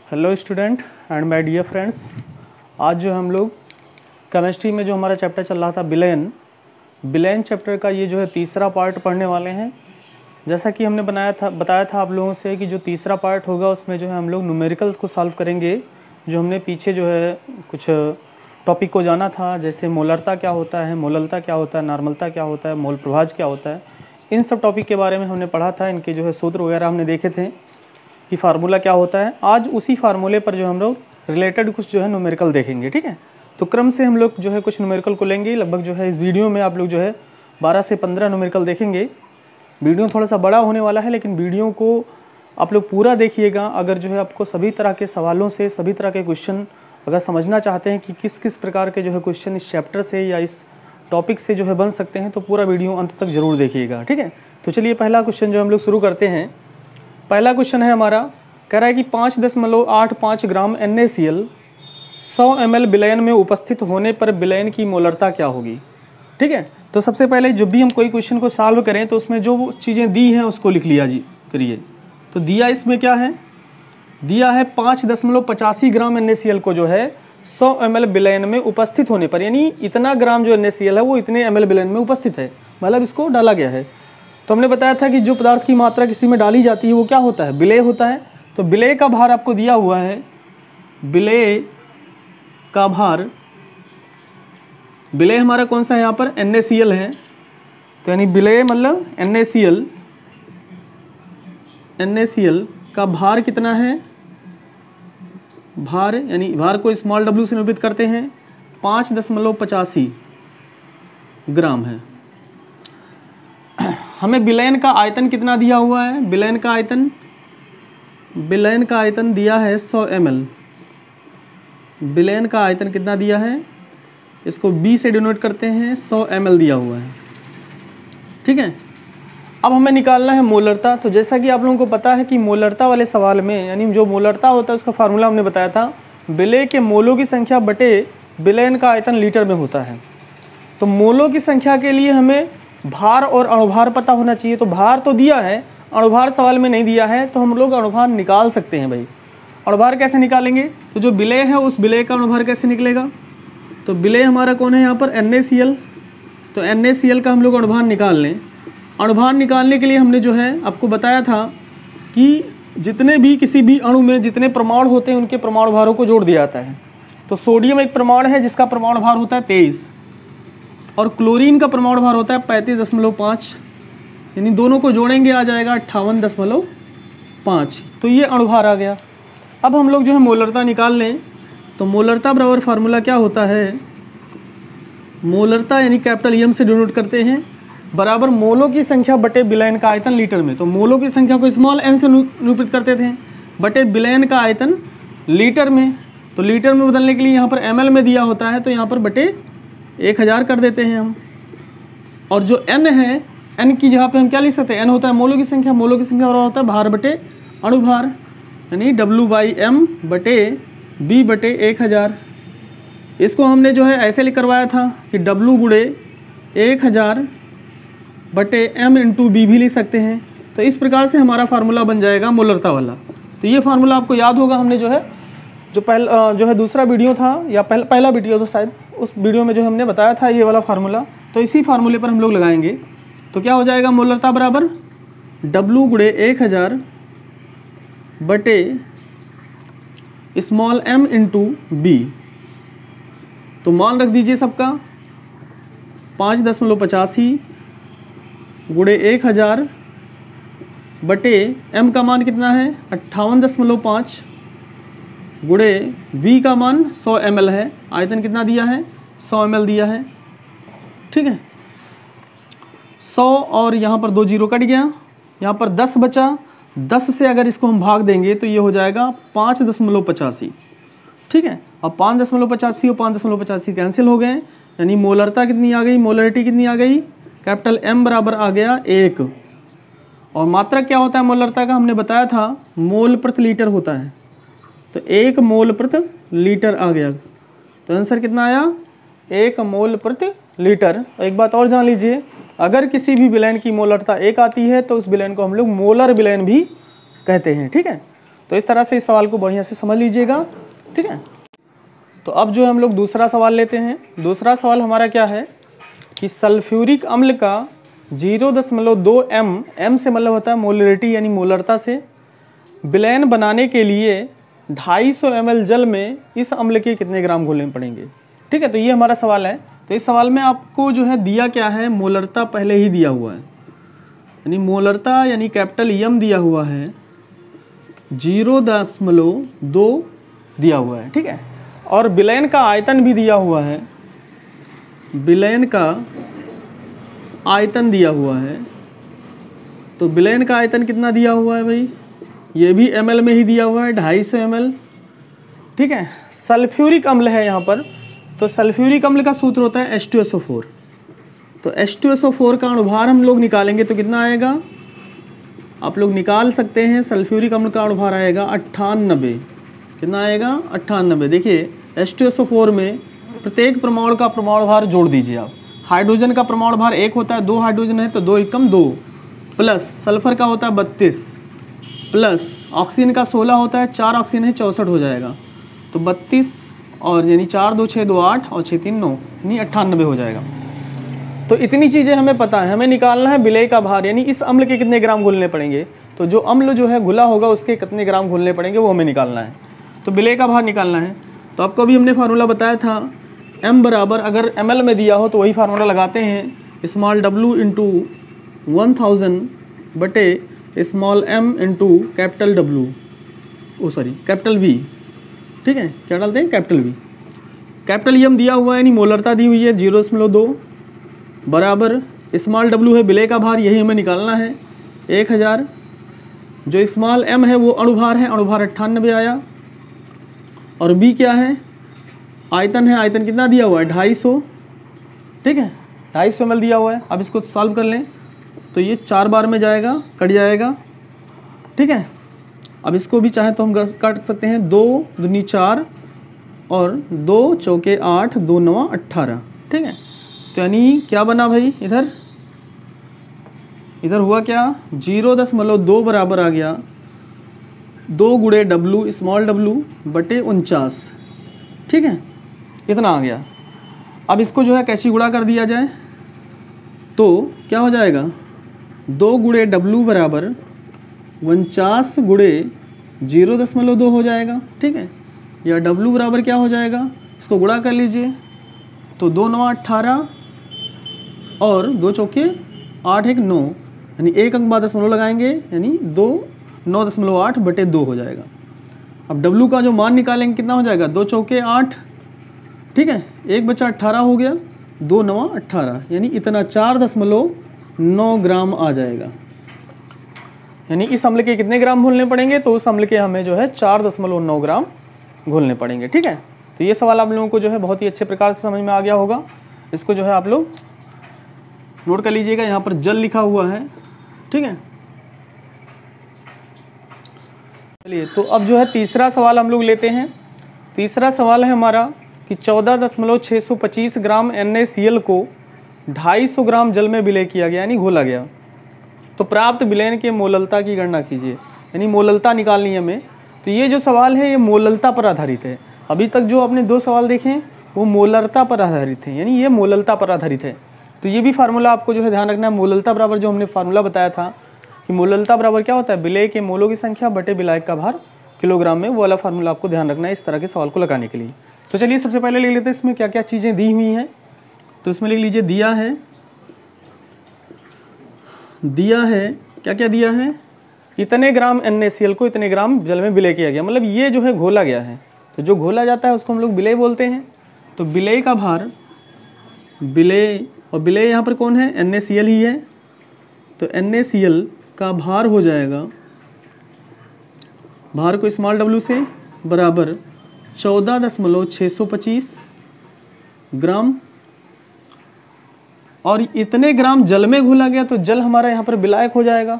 Hello student and my dear friends. आज जो हम लोग केमिस्ट्री में जो हमारा चैप्टर चल रहा था बिलेन चैप्टर का ये जो है तीसरा पार्ट पढ़ने वाले हैं। जैसा कि हमने बताया था आप लोगों से कि जो तीसरा पार्ट होगा उसमें जो है हम लोग न्यूमेरिकल्स को सॉल्व करेंगे। जो हमने पीछे जो है कुछ टॉपिक को जाना था, जैसे मोलरता क्या होता है, मोललता क्या होता है, नॉर्मलता क्या होता है, मोल प्रभाज क्या होता है, इन सब टॉपिक के बारे में हमने पढ़ा था। इनके जो है सूत्र वगैरह हमने देखे थे कि फार्मूला क्या होता है। आज उसी फार्मूले पर जो हम लोग रिलेटेड कुछ जो है न्यूमेरिकल देखेंगे। ठीक है, तो क्रम से हम लोग जो है कुछ न्यूमेरिकल को लेंगे। लगभग जो है इस वीडियो में आप लोग जो है 12 से 15 न्यूमेरिकल देखेंगे। वीडियो थोड़ा सा बड़ा होने वाला है, लेकिन वीडियो को आप लोग पूरा देखिएगा। अगर जो है आपको सभी तरह के सवालों से सभी तरह के क्वेश्चन अगर समझना चाहते हैं कि किस किस प्रकार के जो है क्वेश्चन इस चैप्टर से या इस टॉपिक से जो है बन सकते हैं, तो पूरा वीडियो अंत तक जरूर देखिएगा। ठीक है, तो चलिए पहला क्वेश्चन जो हम लोग शुरू करते हैं। पहला क्वेश्चन है हमारा, कह रहा है कि 5.85 ग्राम NaCl 100 ml विलयन में उपस्थित होने पर विलयन की मोलरता क्या होगी। ठीक है, तो सबसे पहले जब भी हम कोई क्वेश्चन को सॉल्व करें तो उसमें जो चीज़ें दी हैं उसको लिख लिया जी करिए। तो दिया इसमें क्या है, दिया है 5.85 ग्राम NaCl को जो है 100 ml विलयन में उपस्थित होने पर, यानी इतना ग्राम जो NaCl है वो इतने ml विलयन में उपस्थित है, मतलब इसको डाला गया है। तो हमने बताया था कि जो पदार्थ की मात्रा किसी में डाली जाती है वो क्या होता है, विलेय होता है। तो विलेय का भार आपको दिया हुआ है, विलेय का भार, विलेय हमारा कौन सा है यहाँ पर NaCl है। तो यानी विलेय मतलब NaCl का भार कितना है, भार यानी भार को स्मॉल w से निरूपित करते हैं 5.85 ग्राम है। हमें विलयन का आयतन कितना दिया हुआ है, विलयन का आयतन दिया है 100 ml। विलयन का आयतन कितना दिया है, इसको B से डिनोट करते हैं, 100 ml दिया हुआ है। ठीक है, अब हमें निकालना है मोलरता। तो जैसा कि आप लोगों को पता है कि मोलरता वाले सवाल में, यानी जो मोलरता होता है उसका फार्मूला हमने बताया था, विलेय के मोलों की संख्या बटे विलयन का आयतन लीटर में होता है। तो मोलों की संख्या के लिए हमें भार और अणुभार पता होना चाहिए। तो भार तो दिया है, अणुभार सवाल में नहीं दिया है, तो हम लोग अणुभार निकाल सकते हैं भाई। अणुभार कैसे निकालेंगे, तो जो विलेय है उस विलेय का अणुभार कैसे निकलेगा। तो विलेय हमारा कौन है यहाँ पर NaCl। तो NaCl का हम लोग अणुभार निकाल लें। अणुभार निकालने के लिए हमने जो है आपको बताया था कि जितने भी किसी भी अणु में जितने परमाणु होते हैं उनके परमाणु भारों को जोड़ दिया जाता है। तो सोडियम एक परमाणु है जिसका परमाणु भार होता है 23, और क्लोरीन का परमाणु भार होता है 35.5, यानी दोनों को जोड़ेंगे आ जाएगा 58.5। तो ये अणुभार आ गया। अब हम लोग जो है मोलरता निकाल लें। तो मोलरता बराबर फार्मूला क्या होता है, मोलरता यानी कैपिटल M से डिनोट करते हैं, बराबर मोलों की संख्या बटे विलयन का आयतन लीटर में। तो मोलों की संख्या को स्मॉल n से निरूपित करते थे, बटे विलयन का आयतन लीटर में। तो लीटर में बदलने के लिए यहाँ पर ml में दिया होता है, तो यहाँ पर बटे 1000 कर देते हैं हम। और जो n है, n की जगह पे हम क्या लिख सकते हैं, n होता है मोलों की संख्या, मोलों की संख्या बराबर होता है भार बटे अणुभार, यानी W/m बटे B बटे 1000। इसको हमने जो है ऐसे लिख करवाया था कि W गुणे 1000 बटे M इंटू B भी लिख सकते हैं। तो इस प्रकार से हमारा फार्मूला बन जाएगा मोलरता वाला। तो ये फार्मूला आपको याद होगा, हमने जो है जो है दूसरा वीडियो था या पहला वीडियो था शायद, उस वीडियो में जो हमने बताया था ये वाला फार्मूला। तो इसी फार्मूले पर हम लोग लगाएंगे। तो क्या हो जाएगा, मोलरता बराबर W गुणे 1000 बटे स्मॉल m इंटू B। तो मान रख दीजिए सबका 5.85 गुणे 1000 बटे m का मान कितना है 58.5 गुणे B का मान 100 ml है। आयतन कितना दिया है, 100 ml दिया है। ठीक है, 100 और यहाँ पर 2 जीरो कट गया, यहाँ पर 10 बचा। 10 से अगर इसको हम भाग देंगे तो ये हो जाएगा 5.85। ठीक है, अब 5.85 और 5.85 कैंसिल हो गए, यानी मोलरता कितनी आ गई, मोलरिटी कितनी आ गई, कैपिटल M बराबर आ गया 1। और मात्रक क्या होता है मोलरता का, हमने बताया था मोल प्रति लीटर होता है। तो 1 मोल प्रति लीटर आ गया। तो आंसर कितना आया, 1 मोल प्रति लीटर। एक बात और जान लीजिए, अगर किसी भी विलयन की मोलरता 1 आती है तो उस विलयन को हम लोग मोलर विलयन भी कहते हैं। ठीक है, तो इस तरह से इस सवाल को बढ़िया से समझ लीजिएगा, ठीक है। तो अब जो हम लोग दूसरा सवाल लेते हैं। दूसरा सवाल हमारा क्या है कि सल्फ्यूरिक अम्ल का 0.2 m से मतलब होता है मोलरिटी यानी मोलरता से विलयन बनाने के लिए 250 ml जल में इस अम्ल के कितने ग्राम घोलने पड़ेंगे, ठीक है। तो ये हमारा सवाल है। तो इस सवाल में आपको जो है दिया क्या है, मोलरता पहले ही दिया हुआ है, यानी मोलरता यानी कैपिटल एम दिया हुआ है, 0.2 दिया हुआ है, ठीक है। और विलयन का आयतन भी दिया हुआ है, विलयन का आयतन दिया हुआ है। तो विलयन का आयतन कितना दिया हुआ है भाई, ये भी ml में ही दिया हुआ है, 250 ml, ठीक है। सल्फ्यूरिक अम्ल है यहाँ पर, तो सल्फ्यूरिक अम्ल का सूत्र होता है H2SO4। तो H2SO4 का अणुभार हम लोग निकालेंगे तो कितना आएगा, आप लोग निकाल सकते हैं। सल्फ्यूरिक अम्ल का अणुभार आएगा 98, कितना आएगा 98। देखिए H2SO4 में प्रत्येक परमाणु का परमाणु भार जोड़ दीजिए आप। हाइड्रोजन का परमाणु भार 1 होता है, 2 हाइड्रोजन है तो 2 एकम 2, प्लस सल्फर का होता है 32, प्लस ऑक्सीजन का 16 होता है, 4 ऑक्सीजन है 64 हो जाएगा। तो 32 और यानी 4 2 6 2 8 और 6 3 9 यानी 98 हो जाएगा। तो इतनी चीज़ें हमें पता है, हमें निकालना है विलय का भार, यानी इस अम्ल के कितने ग्राम घुलने पड़ेंगे। तो जो अम्ल जो है घुला होगा उसके कितने ग्राम घुलने पड़ेंगे वो हमें निकालना है। तो विलय का भार निकालना है। तो आपको अभी हमने फार्मूला बताया था, m बराबर अगर ml में दिया हो तो वही फार्मूला लगाते हैं, स्मॉल w इंटू 1000 बटे small m into capital W, ओ सॉरी कैपिटल V, ठीक है। क्या डालते हैं, कैपिटल V। कैपिटल M दिया हुआ है यानी मोलरता दी हुई है 0.2 बराबर स्मॉल w है विलय का भार, यही हमें निकालना है 1000। जो स्मॉल m है वो अणुभार है, अणुभार 98 आया। और b क्या है, आयतन है, आयतन कितना दिया हुआ है 250, ठीक है, 250 ml दिया हुआ है। अब इसको सॉल्व कर लें तो ये 4 बार में जाएगा, कट जाएगा, ठीक है। अब इसको भी चाहे तो हम काट सकते हैं, 2 दूनी 4 और 2 चौके 8, 2 9 18, ठीक है। तो यानी क्या बना भाई, इधर हुआ क्या, 0.2 बराबर आ गया 2 गुणे W स्मॉल w बटे 49, ठीक है, इतना आ गया। अब इसको जो है कैसे गुणा कर दिया जाए तो क्या हो जाएगा, 2 गुणे W बराबर 49 गुणे 0.2 हो जाएगा, ठीक है। या W बराबर क्या हो जाएगा, इसको गुणा कर लीजिए तो 2 9 18 और 2 चौके 8 1 9, यानी एक अंक बाद दशमलव लगाएंगे यानी 2 9.8 बटे 2 हो जाएगा। अब W का जो मान निकालेंगे कितना हो जाएगा, 2 चौके 8, ठीक है, 1 बचा 18 हो गया, 2 9 18 यानी इतना 4.9 ग्राम आ जाएगा। यानी इस अम्ल के कितने ग्राम घुलने पड़ेंगे, तो उस अम्ल के हमें जो है 4.9 ग्राम घुलने पड़ेंगे, ठीक है। तो ये सवाल आप लोगों को जो है बहुत ही अच्छे प्रकार से समझ में आ गया होगा। इसको जो है आप लोग नोट कर लीजिएगा, यहाँ पर जल लिखा हुआ है, ठीक है। चलिए तो अब जो है तीसरा सवाल हम लोग लेते हैं। तीसरा सवाल है हमारा कि 14.625 ग्राम NaCl को 250 ग्राम जल में विलय किया गया यानी घोला गया, तो प्राप्त विलयन के मोललता की गणना कीजिए, यानी मोललता निकालनी है हमें। तो ये जो सवाल है ये मोललता पर आधारित है। अभी तक जो आपने 2 सवाल देखे वो मोलरता पर आधारित है, यानी ये मोललता पर आधारित है। तो ये भी फार्मूला आपको जो है ध्यान रखना है, मोललता बराबर जो हमने फार्मूला बताया था कि मोललता बराबर क्या होता है, विलय के मोलों की संख्या बटे विलायक का भार किलोग्राम में, वो वाला फार्मूला आपको ध्यान रखना है इस तरह के सवाल को लगाने के लिए। तो चलिए सबसे पहले लिख लेते हैं इसमें क्या क्या चीज़ें दी हुई हैं। तो इसमें लिख लीजिए दिया है क्या क्या दिया है, इतने ग्राम NaCl को इतने ग्राम जल में विलय किया गया, मतलब ये जो है घोला गया है। तो जो घोला जाता है उसको हम लोग विलय बोलते हैं। तो विलय का भार, विलय और विलय यहाँ पर कौन है, NaCl ही है। तो NaCl का भार हो जाएगा, भार को स्मॉल w से बराबर 14.625 ग्राम, और इतने ग्राम जल में घोला गया तो जल हमारा यहाँ पर विलायक हो जाएगा।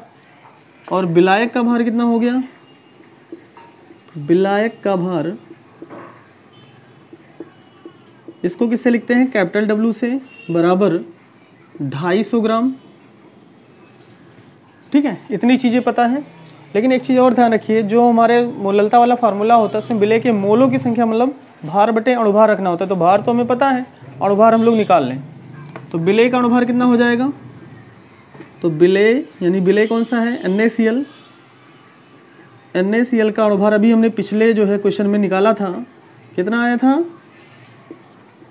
और विलायक का भार कितना हो गया, विलायक का भार इसको किससे लिखते हैं, कैपिटल W से बराबर 250 ग्राम, ठीक है। इतनी चीज़ें पता है। लेकिन एक चीज़ और ध्यान रखिए, जो हमारे मोललता वाला फार्मूला होता है उसमें विलेय के मोलों की संख्या मतलब भार बटे अणुभार रखना होता है। तो भार तो हमें पता है, अणुभार हम लोग निकाल लें। तो विलेय का अणुभार कितना हो जाएगा? तो विलेय यानी विलेय कौन सा है? NaCl। NaCl का अणुभार अभी हमने पिछले जो है क्वेश्चन में निकाला था, कितना आया था?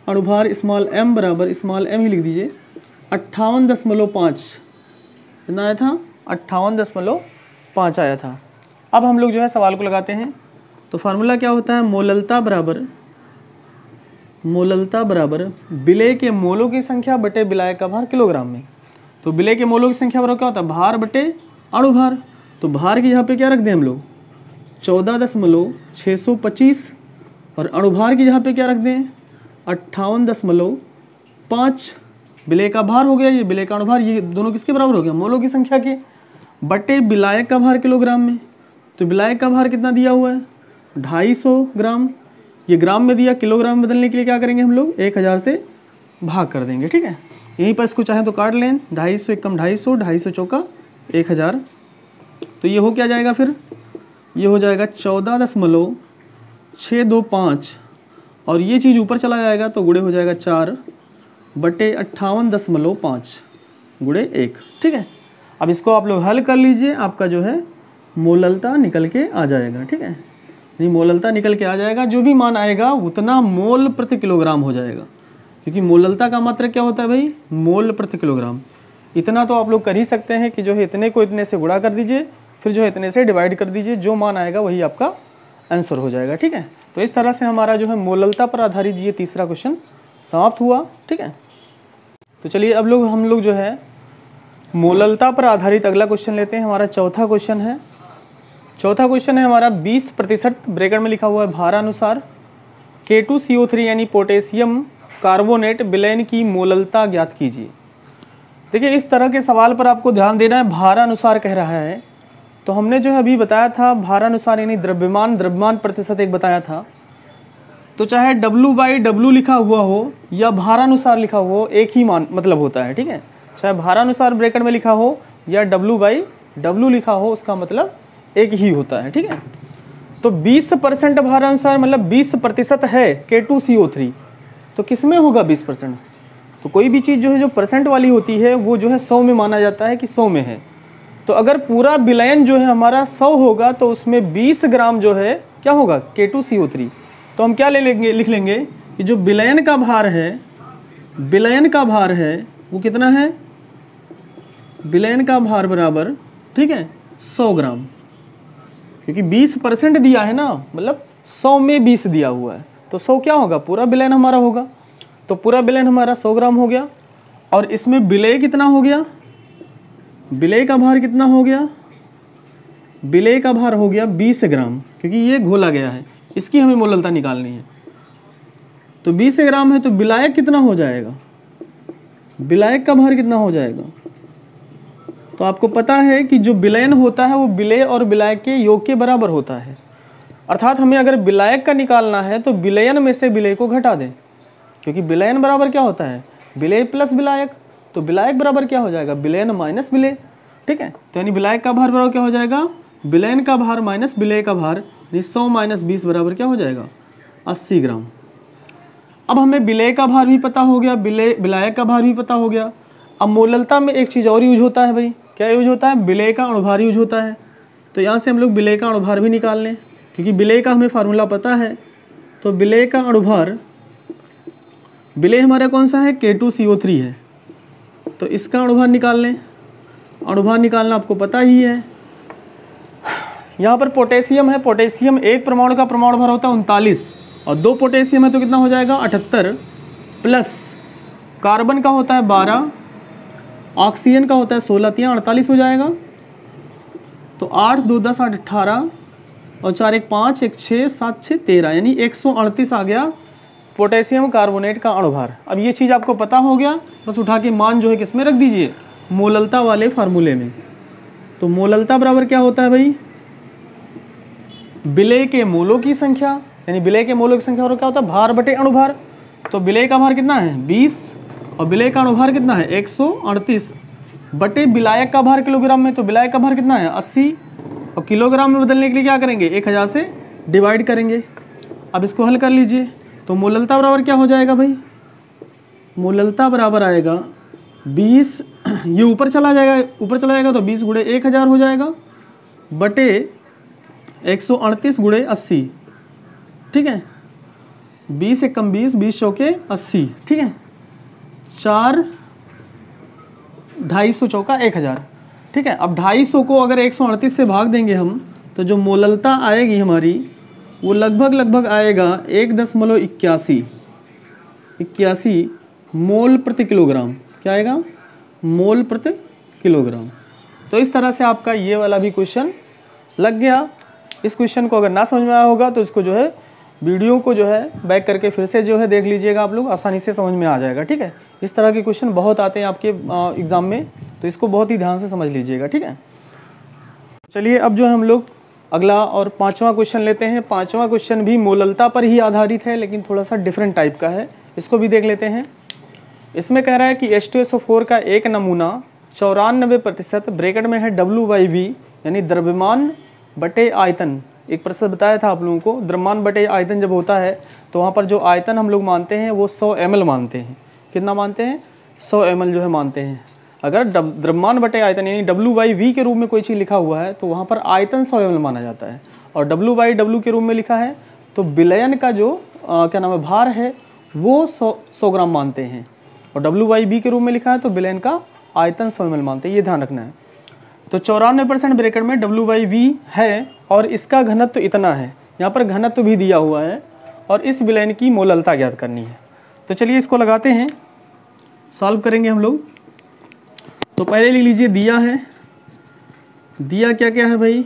अणुभार स्मॉल m बराबर स्मॉल m ही लिख दीजिए 58.5। कितना आया था? 58.5 आया था। अब हम लोग जो है सवाल को लगाते हैं। तो फार्मूला क्या होता है? मोललता बराबर विलेय के मोलों की संख्या बटे विलायक का भार किलोग्राम में। तो विलेय के मोलों की संख्या बराबर क्या होता है? भार बटे अणुभार। तो भार की यहाँ पे क्या रख दें हम लोग? 14.625 और अणुभार की यहाँ पे क्या रख दें? 58.5। विलेय का भार हो गया, ये विलेय का अणुभार, ये दोनों किसके बराबर हो गया? मोलों की संख्या के, बटे विलायक का भार किलोग्राम में। तो विलायक का भार कितना दिया हुआ है? 250 ग्राम। ये ग्राम में दिया, किलोग्राम में बदलने के लिए क्या करेंगे हम लोग? 1000 से भाग कर देंगे। ठीक है, यहीं पर इसको चाहें तो काट लें। 250 एकम 250, 250 चौका 1000। तो ये हो क्या जाएगा फिर? ये हो जाएगा 14.625 और ये चीज़ ऊपर चला जाएगा तो गुणे हो जाएगा 4 बटे 58.5 गुणे 1। ठीक है, अब इसको आप लोग हल कर लीजिए, आपका जो है मोललता निकल के आ जाएगा। ठीक है, नहीं मोललता निकल के आ जाएगा, जो भी मान आएगा उतना मोल प्रति किलोग्राम हो जाएगा, क्योंकि मोललता का मात्रक क्या होता है भाई? मोल प्रति किलोग्राम। इतना तो आप लोग कर ही सकते हैं कि जो है इतने को इतने से गुणा कर दीजिए, फिर जो है इतने से डिवाइड कर दीजिए, जो मान आएगा वही आपका आंसर हो जाएगा। ठीक है, तो इस तरह से हमारा जो है मोललता पर आधारित ये तीसरा क्वेश्चन समाप्त हुआ। ठीक है, तो चलिए अब हम लोग जो है मोललता पर आधारित अगला क्वेश्चन लेते हैं। हमारा चौथा क्वेश्चन है हमारा 20% ब्रैकेट में लिखा हुआ है भारानुसार K2CO3 यानी पोटेशियम कार्बोनेट विलयन की मोललता ज्ञात कीजिए। देखिए, इस तरह के सवाल पर आपको ध्यान देना है। भारानुसार कह रहा है, तो हमने जो है अभी बताया था भारानुसार यानी द्रव्यमान प्रतिशत एक बताया था। तो चाहे W/W लिखा हुआ हो या भारानुसार लिखा हुआ हो, एक ही मान मतलब होता है। ठीक है, चाहे भारानुसार ब्रैकेट में लिखा हो या W/W लिखा हो, उसका मतलब एक ही होता है। ठीक है, तो 20% भारानुसार मतलब 20% है K2CO3, तो किस में होगा 20%? तो कोई भी चीज़ जो है जो परसेंट वाली होती है वो जो है 100 में माना जाता है कि 100 में है। तो अगर पूरा विलयन जो है हमारा 100 होगा तो उसमें 20 ग्राम जो है क्या होगा? K2CO3। तो हम क्या लिख लेंगे कि जो विलयन का भार है वो कितना है? विलयन का भार बराबर, ठीक है, 100 ग्राम, क्योंकि 20% दिया है ना, मतलब 100 में 20 दिया हुआ है, तो 100 क्या होगा? पूरा विलयन हमारा होगा। तो पूरा विलयन हमारा 100 ग्राम हो गया। और इसमें विलेय कितना हो गया? विलेय का भार कितना हो गया? विलेय का भार हो गया 20 ग्राम, क्योंकि ये घोला गया है, इसकी हमें मोललता निकालनी है। तो 20 ग्राम है, तो विलायक कितना हो जाएगा? विलायक का भार कितना हो जाएगा? तो आपको पता है कि जो विलयन होता है वो विलेय और विलायक के योग के बराबर होता है। अर्थात हमें अगर विलायक का निकालना है तो विलयन में से विलेय को घटा दें, क्योंकि विलयन बराबर क्या होता है? विलेय प्लस विलायक। तो विलायक बराबर क्या हो जाएगा? विलयन माइनस विलेय। ठीक है, तो यानी विलायक का भार बराबर क्या हो जाएगा? विलयन का भार माइनस विलेय का भार, 100 माइनस 20 बराबर क्या हो जाएगा? 80 ग्राम। अब हमें विलेय का भार भी पता हो गया, विलायक का भार भी पता हो गया। अब मोललता में एक चीज़ और यूज होता है भाई, क्या यूज होता है? विलेय का अणुभार यूज होता है। तो यहाँ से हम लोग विलेय का अणुभार भी निकाल लें, क्योंकि विलेय का हमें फार्मूला पता है। तो विलेय का अणुभार, विलेय हमारा कौन सा है? K2CO3 है, तो इसका अणुभार निकाल लें। अणुभार निकालना आपको पता ही है। यहाँ पर पोटेशियम है, पोटेशियम एक परमाणु का परमाणु भार होता है 39 और 2 पोटेशियम है तो कितना हो जाएगा? 78 प्लस कार्बन का होता है 12, ऑक्सीजन का होता है 16, 3 48 हो जाएगा। तो 8 2 10 8 18 और 4 1 5 1 6 7 6 13, यानी 138 आ गया पोटेशियम कार्बोनेट का अणुभार। अब ये चीज़ आपको पता हो गया, बस उठा के मान जो है किस में रख दीजिए? मोललता वाले फार्मूले में। तो मोललता बराबर क्या होता है भाई? विलेय के मोलों की संख्या, यानी विलेय के मोलों की संख्या और क्या होता है? भार बटे अणुभार। तो विलेय का भार कितना है? 20 और विलेय का अणुभार कितना है? 138 बटे विलायक का भार किलोग्राम में। तो विलायक का भार कितना है? 80 और किलोग्राम में बदलने के लिए क्या करेंगे, 1000 से डिवाइड करेंगे। अब इसको हल कर लीजिए, तो मोललता बराबर क्या हो जाएगा भाई, मोललता बराबर आएगा 20, ये ऊपर चला जाएगा तो 20 गुणे 1000 हो जाएगा बटे 138 गुणे 80, ठीक है। 20 एकम 20, 20 चौके 80, ठीक है। 4 250 चौका 1000, ठीक है। अब 250 को अगर 138 से भाग देंगे हम, तो जो मोललता आएगी हमारी वो लगभग आएगा 1.81 मोल प्रति किलोग्राम। क्या आएगा, मोल प्रति किलोग्राम। तो इस तरह से आपका ये वाला भी क्वेश्चन लग गया। इस क्वेश्चन को अगर ना समझ में आया होगा तो इसको जो है वीडियो को जो है बैक करके फिर से जो है देख लीजिएगा, आप लोग आसानी से समझ में आ जाएगा, ठीक है। इस तरह के क्वेश्चन बहुत आते हैं आपके एग्ज़ाम में, तो इसको बहुत ही ध्यान से समझ लीजिएगा, ठीक है। चलिए अब जो है हम लोग अगला और 5वां क्वेश्चन लेते हैं। 5वां क्वेश्चन भी मोललता पर ही आधारित है, लेकिन थोड़ा सा डिफरेंट टाइप का है, इसको भी देख लेते हैं। इसमें कह रहा है कि H2SO4 का एक नमूना 94% ब्रैकेट में है W/V, यानी द्रव्यमान बटे आयतन। एक प्रतिशत बताया था आप लोगों को, द्रव्यमान बटे आयतन जब होता है तो वहाँ पर जो आयतन हम लोग मानते हैं वो 100 ml मानते हैं। कितना मानते हैं, 100 ml जो है मानते हैं। अगर द्रव्यमान बटे आयतन यानी W/V के रूप में कोई चीज़ लिखा हुआ है तो वहाँ पर आयतन 100 ml माना जाता है, और W/W के रूप में लिखा है तो विलयन का जो क्या नाम है भार है वो 100 ग्राम मानते हैं, और W/V के रूप में लिखा है तो विलयन का आयतन 100 ml मानते हैं, ये ध्यान रखना है। तो 94% ब्रैकेट में W/V है और इसका घनत्व तो इतना है, यहाँ पर घनत्व तो भी दिया हुआ है, और इस विलयन की मोललता ज्ञात करनी है। तो चलिए इसको लगाते हैं, सॉल्व करेंगे हम लोग। तो पहले लिख लीजिए, दिया है, दिया क्या क्या है भाई,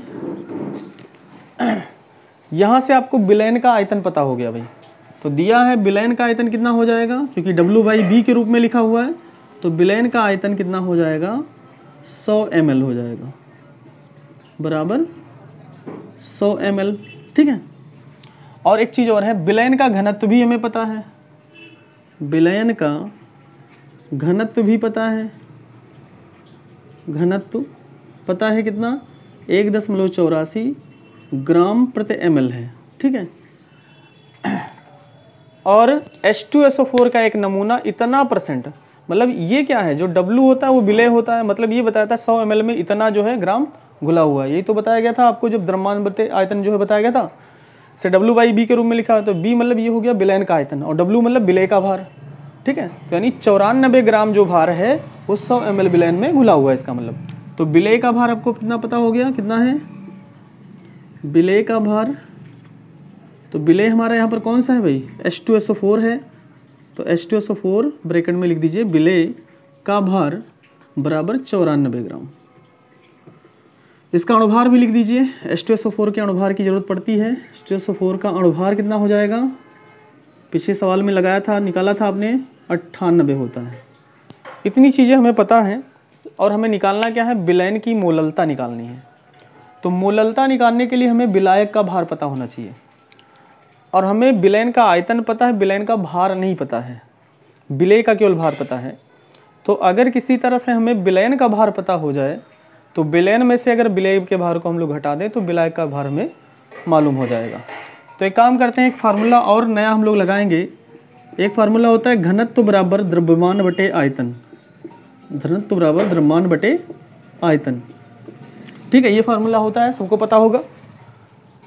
यहाँ से आपको विलयन का आयतन पता हो गया भाई। तो दिया है विलयन का आयतन कितना हो जाएगा, क्योंकि W/V के रूप में लिखा हुआ है तो विलयन का आयतन कितना हो जाएगा, 100 ml हो जाएगा, बराबर 100 ml, ठीक है। और एक चीज़ और है, विलयन का घनत्व भी हमें पता है, विलयन का घनत्व भी पता है, घनत्व पता है कितना, 1.84 ग्राम प्रति ml है, ठीक है। और H2SO4 का एक नमूना इतना %, मतलब ये क्या है, जो W होता है वो विलय होता है, मतलब ये बताया था 100 ml में इतना जो है ग्राम घुला हुआ है। यही तो बताया गया था आपको जब द्रव्यमान बटे आयतन जो है बताया गया था। से W/V के रूप में लिखा है तो B मतलब ये हो गया विलयन का आयतन, और W मतलब विलय का भार, ठीक है। तो यानी 94 ग्राम जो भार है वो 100 ml विलयन में घुला हुआ है, इसका मतलब। तो विलय का भार आपको कितना पता हो गया, कितना है विलय का भार। तो विलय हमारा यहाँ पर कौन सा है भाई, H2SO4 है, तो H2SO4 ब्रैकेट में लिख दीजिए विलय का भार बराबर 94 ग्राम। इसका अणुभार भी लिख दीजिए, H2SO4 के अणुभार की जरूरत पड़ती है। H2SO4 का अणुभार कितना हो जाएगा, पिछले सवाल में लगाया था, निकाला था आपने, 98 होता है। इतनी चीज़ें हमें पता हैं, और हमें निकालना क्या है, विलयन की मोललता निकालनी है। तो मोललता निकालने के लिए हमें विलायक का भार पता होना चाहिए, और हमें विलयन का आयतन पता है, विलयन का भार नहीं पता है, विलय का केवल भार पता है। तो अगर किसी तरह से हमें विलयन का भार पता हो जाए तो विलयन में से अगर विलय के भार को हम लोग घटा दें तो विलायक का भार हमें मालूम हो जाएगा। तो एक काम करते हैं, एक फार्मूला और नया हम लोग लगाएंगे। एक फार्मूला होता है घनत्व बराबर द्रव्यमान बटे आयतन, घनत्व बराबर द्रव्यमान बटे आयतन, ठीक है। ये फार्मूला होता है, सबको पता होगा।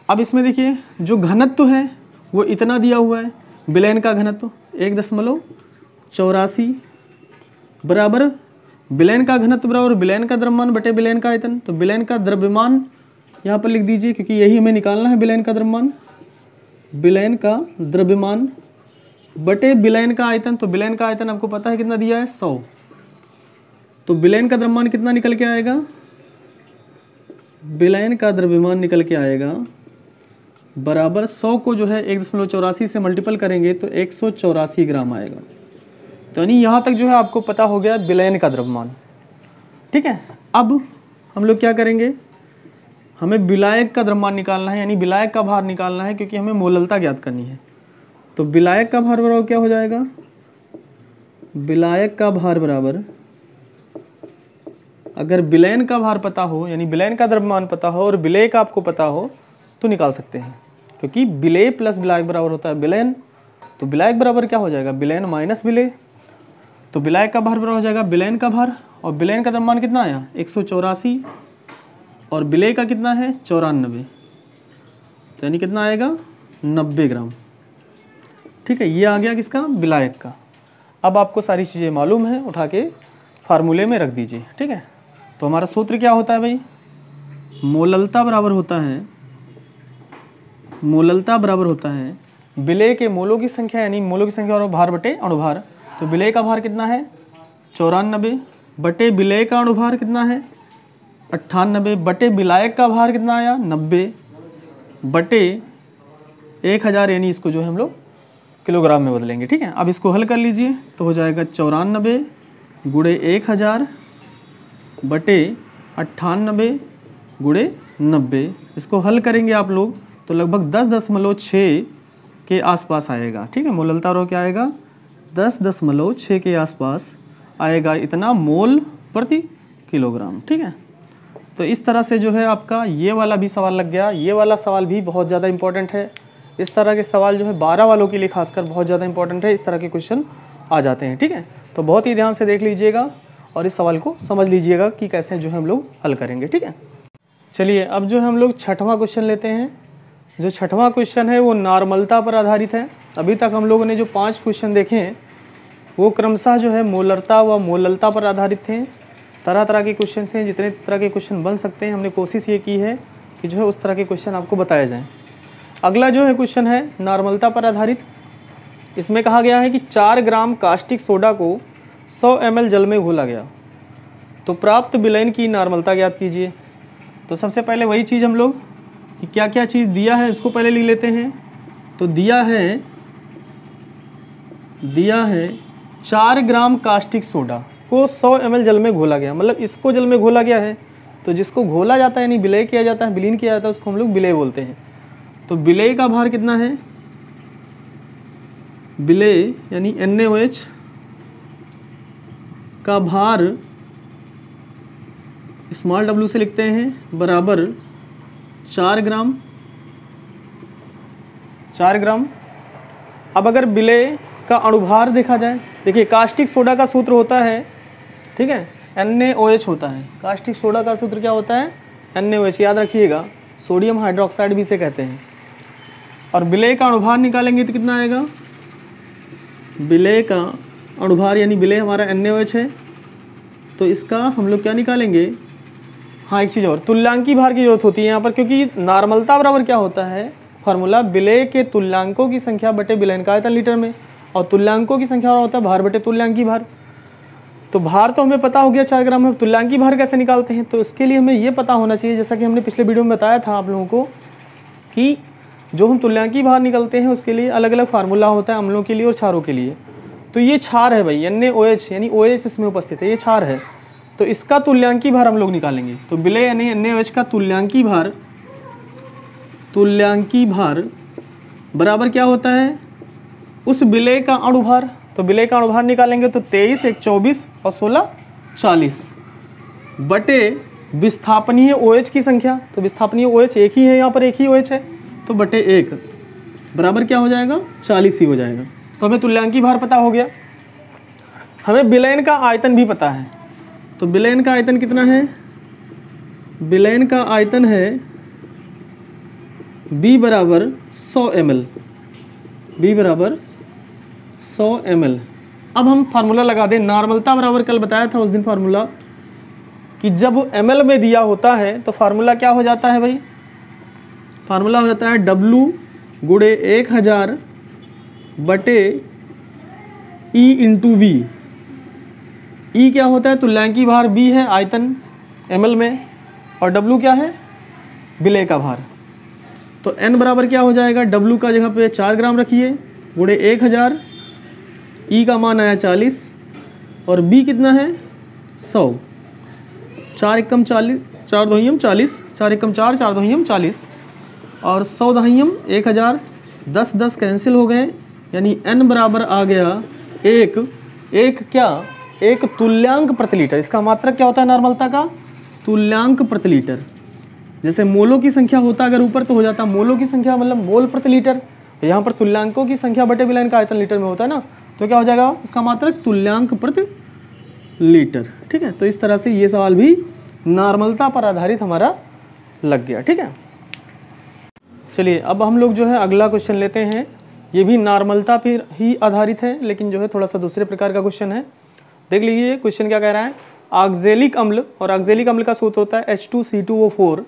अब इसमें देखिए जो घनत्व है वो इतना दिया हुआ है, विलयन का घनत्व 1.84 बराबर विलयन का घनत्व बराबर विलयन का द्रव्यमान बटे विलयन का आयतन। तो विलयन का द्रव्यमान यहाँ पर लिख दीजिए, क्योंकि यही हमें निकालना है, विलयन का द्रव्यमान, विलयन का द्रव्यमान बटे विलयन का आयतन। तो विलयन का आयतन आपको पता है कितना दिया है, 100। तो विलयन का द्रव्यमान कितना निकल के आएगा, विलयन का द्रव्यमान निकल के आएगा बराबर 100 को जो है 1.84 से मल्टीपल करेंगे तो 184 ग्राम आएगा। तो यानी यहाँ तक जो है आपको पता हो गया विलयन का द्रव्यमान, ठीक है। अब हम लोग क्या करेंगे, हमें विलायक का द्रव्यमान निकालना है, यानी विलायक का भार निकालना है, क्योंकि हमें मोललता ज्ञात करनी है। तो विलायक का भार बराबर क्या हो जाएगा, विलायक का भार बराबर अगर विलयन का भार पता हो, यानी विलयन का द्रव्यमान पता हो और विलेय का आपको पता हो तो निकाल सकते हैं, क्योंकि विलेय प्लस विलायक बराबर होता है विलयन। तो विलायक बराबर क्या हो जाएगा, विलयन माइनस विलेय। तो विलायक का भार बराबर हो जाएगा विलयन का भार, और विलयन का द्रव्यमान कितना आया 184, और विलेय का कितना है 94, तो यानी कितना आएगा 90 ग्राम। ठीक है, ये आ गया किसका, विलायक का। अब आपको सारी चीज़ें मालूम है, उठा के फार्मूले में रख दीजिए। ठीक है, तो हमारा सूत्र क्या होता है भाई, मोललता बराबर होता है, मोललता बराबर होता है विलेय के मोलों की संख्या, यानी मोलों की संख्या और भार बटे अणुभार। तो विलेय का भार कितना है 94 बटे विलेय का अणुभार कितना है 98 बटे विलायक का भार कितना आया 90 बटे 1000, यानी इसको जो है हम लोग किलोग्राम में बदलेंगे। ठीक है, अब इसको हल कर लीजिए तो हो जाएगा 94 गुणे 1000 बटे 98 गुणे 90। इसको हल करेंगे आप लोग तो लगभग 10.6 के आसपास आएगा। ठीक है, मोललता रो क्या आएगा 10.6 के आसपास आएगा, इतना मोल प्रति किलोग्राम। ठीक है, तो इस तरह से जो है आपका ये वाला भी सवाल लग गया। ये वाला सवाल भी बहुत ज़्यादा इंपॉर्टेंट है। इस तरह के सवाल जो है 12 वालों के लिए खासकर बहुत ज़्यादा इंपॉर्टेंट है। इस तरह के क्वेश्चन आ जाते हैं। ठीक है, तो बहुत ही ध्यान से देख लीजिएगा और इस सवाल को समझ लीजिएगा कि कैसे जो है हम लोग हल करेंगे। ठीक है, चलिए अब जो है हम लोग छठवां क्वेश्चन लेते हैं। जो छठवां क्वेश्चन है वो नॉर्मलता पर आधारित है। अभी तक हम लोगों ने जो 5 क्वेश्चन देखे हैं वो क्रमशः जो है मोलरता व मोललता पर आधारित थे। तरह तरह के क्वेश्चन थे, जितने तरह के क्वेश्चन बन सकते हैं हमने कोशिश ये की है कि जो है उस तरह के क्वेश्चन आपको बताए जाएँ। अगला जो है क्वेश्चन है नॉर्मलता पर आधारित। इसमें कहा गया है कि 4 ग्राम कास्टिक सोडा को 100 ml जल में घोला गया तो प्राप्त विलयन की नॉर्मलता ज्ञात कीजिए। तो सबसे पहले वही चीज़ हम लोग कि क्या क्या चीज़ दिया है इसको पहले लिख लेते हैं। तो दिया है 4 ग्राम कास्टिक सोडा को 100 ml जल में घोला गया, मतलब इसको जल में घोला गया है। तो जिसको घोला जाता है यानी विलय किया जाता है, विलीन किया जाता है, उसको हम लोग विलय बोलते हैं। तो विलय का भार कितना है, विलय यानी NaOH का भार स्मॉल w से लिखते हैं बराबर 4 ग्राम। अब अगर विलय का अणुभार देखा जाए, देखिए कास्टिक सोडा का सूत्र होता है, ठीक है, NaOH होता है। कास्टिक सोडा का सूत्र क्या होता है NaOH, याद रखिएगा, सोडियम हाइड्रोक्साइड भी इसे कहते हैं। और विलय का अणुभार निकालेंगे तो कितना आएगा, विलय का अणुभार यानी विलय हमारा NaOH है, तो इसका हम लोग क्या निकालेंगे, हाँ एक चीज़ और, तुल्यांकी भार की जरूरत होती है यहाँ पर, क्योंकि नॉर्मलता बराबर क्या होता है फार्मूला, विलय के तुल्यांकों की संख्या बटे विलयन का आयतन लीटर में, और तुल्यांकों की संख्या होता है भार बटे तुल्यांकी भार। तो भार तो हमें पता हो गया 4 ग्राम, में तुल्यांकी भार कैसे निकालते हैं, तो इसके लिए हमें ये पता होना चाहिए, जैसा कि हमने पिछले वीडियो में बताया था आप लोगों को, कि जो हम तुल्यांकी भार निकलते हैं उसके लिए अलग अलग फार्मूला होता है अम्लों के लिए और क्षारों के लिए। तो ये क्षार है भाई, NaOH यानी OH इसमें उपस्थित है, ये क्षार है। तो इसका तुल्यांकी भार हम लोग निकालेंगे। तो विलय यानी NaOH का तुल्यांकी भार बराबर क्या होता है, उस विलय का अणुभार। तो विलय का अणुभार निकालेंगे तो 23, 1 24 और 16 40 बटे विस्थापनीय OH की संख्या। तो विस्थापनीय OH एक ही है, यहाँ पर एक ही OH है, तो बटे 1 बराबर क्या हो जाएगा 40 ही हो जाएगा। तो हमें तुल्यांकी भार पता हो गया। हमें विलयन का आयतन भी पता है। तो विलयन का आयतन कितना है, विलयन का आयतन है B बराबर 100 ml, B बराबर 100 ml। अब हम फार्मूला लगा दें, नॉर्मलता बराबर कल बताया था उस दिन फार्मूला, कि जब ml में दिया होता है तो फार्मूला क्या हो जाता है भाई, फार्मूला हो जाता है W गुणे 1000 बटे E इंटू V। E क्या होता है, तुल्यांकी भार, B है आयतन ml में, और W क्या है, विलय का भार। तो N बराबर क्या हो जाएगा, W का जगह पे 4 ग्राम रखिए गुणे 1000, E का मान आया 40 और B कितना है 100, 4 एकम 40, 4 दोहियम 40, 4 एकम 4, 4 दोहियम 40 और 100 दहियम 1000, 10 10 कैंसिल हो गए, यानी N बराबर आ गया 1 क्या एक तुल्यांक प्रति लीटर। इसका मात्रक क्या होता है नॉर्मलता का? तुल्यांक प्रति लीटर। जैसे मोलों की संख्या होता अगर ऊपर तो हो जाता मोलों की संख्या मतलब मोल प्रति लीटर, तो यहाँ पर तुल्यांकों की संख्या बटे विलयन का आयतन लीटर में होता है ना, तो क्या हो जाएगा उसका मात्रक? तुल्यांक प्रति लीटर। ठीक है, तो इस तरह से ये सवाल भी नॉर्मलता पर आधारित हमारा लग गया। ठीक है, चलिए अब हम लोग जो है अगला क्वेश्चन लेते हैं। ये भी नॉर्मलता पर ही आधारित है, लेकिन जो है थोड़ा सा दूसरे प्रकार का क्वेश्चन है। देख लीजिए क्वेश्चन क्या कह रहा है। ऑक्जेलिक अम्ल, और ऑक्जेलिक अम्ल का सूत्र होता है H2C2O4।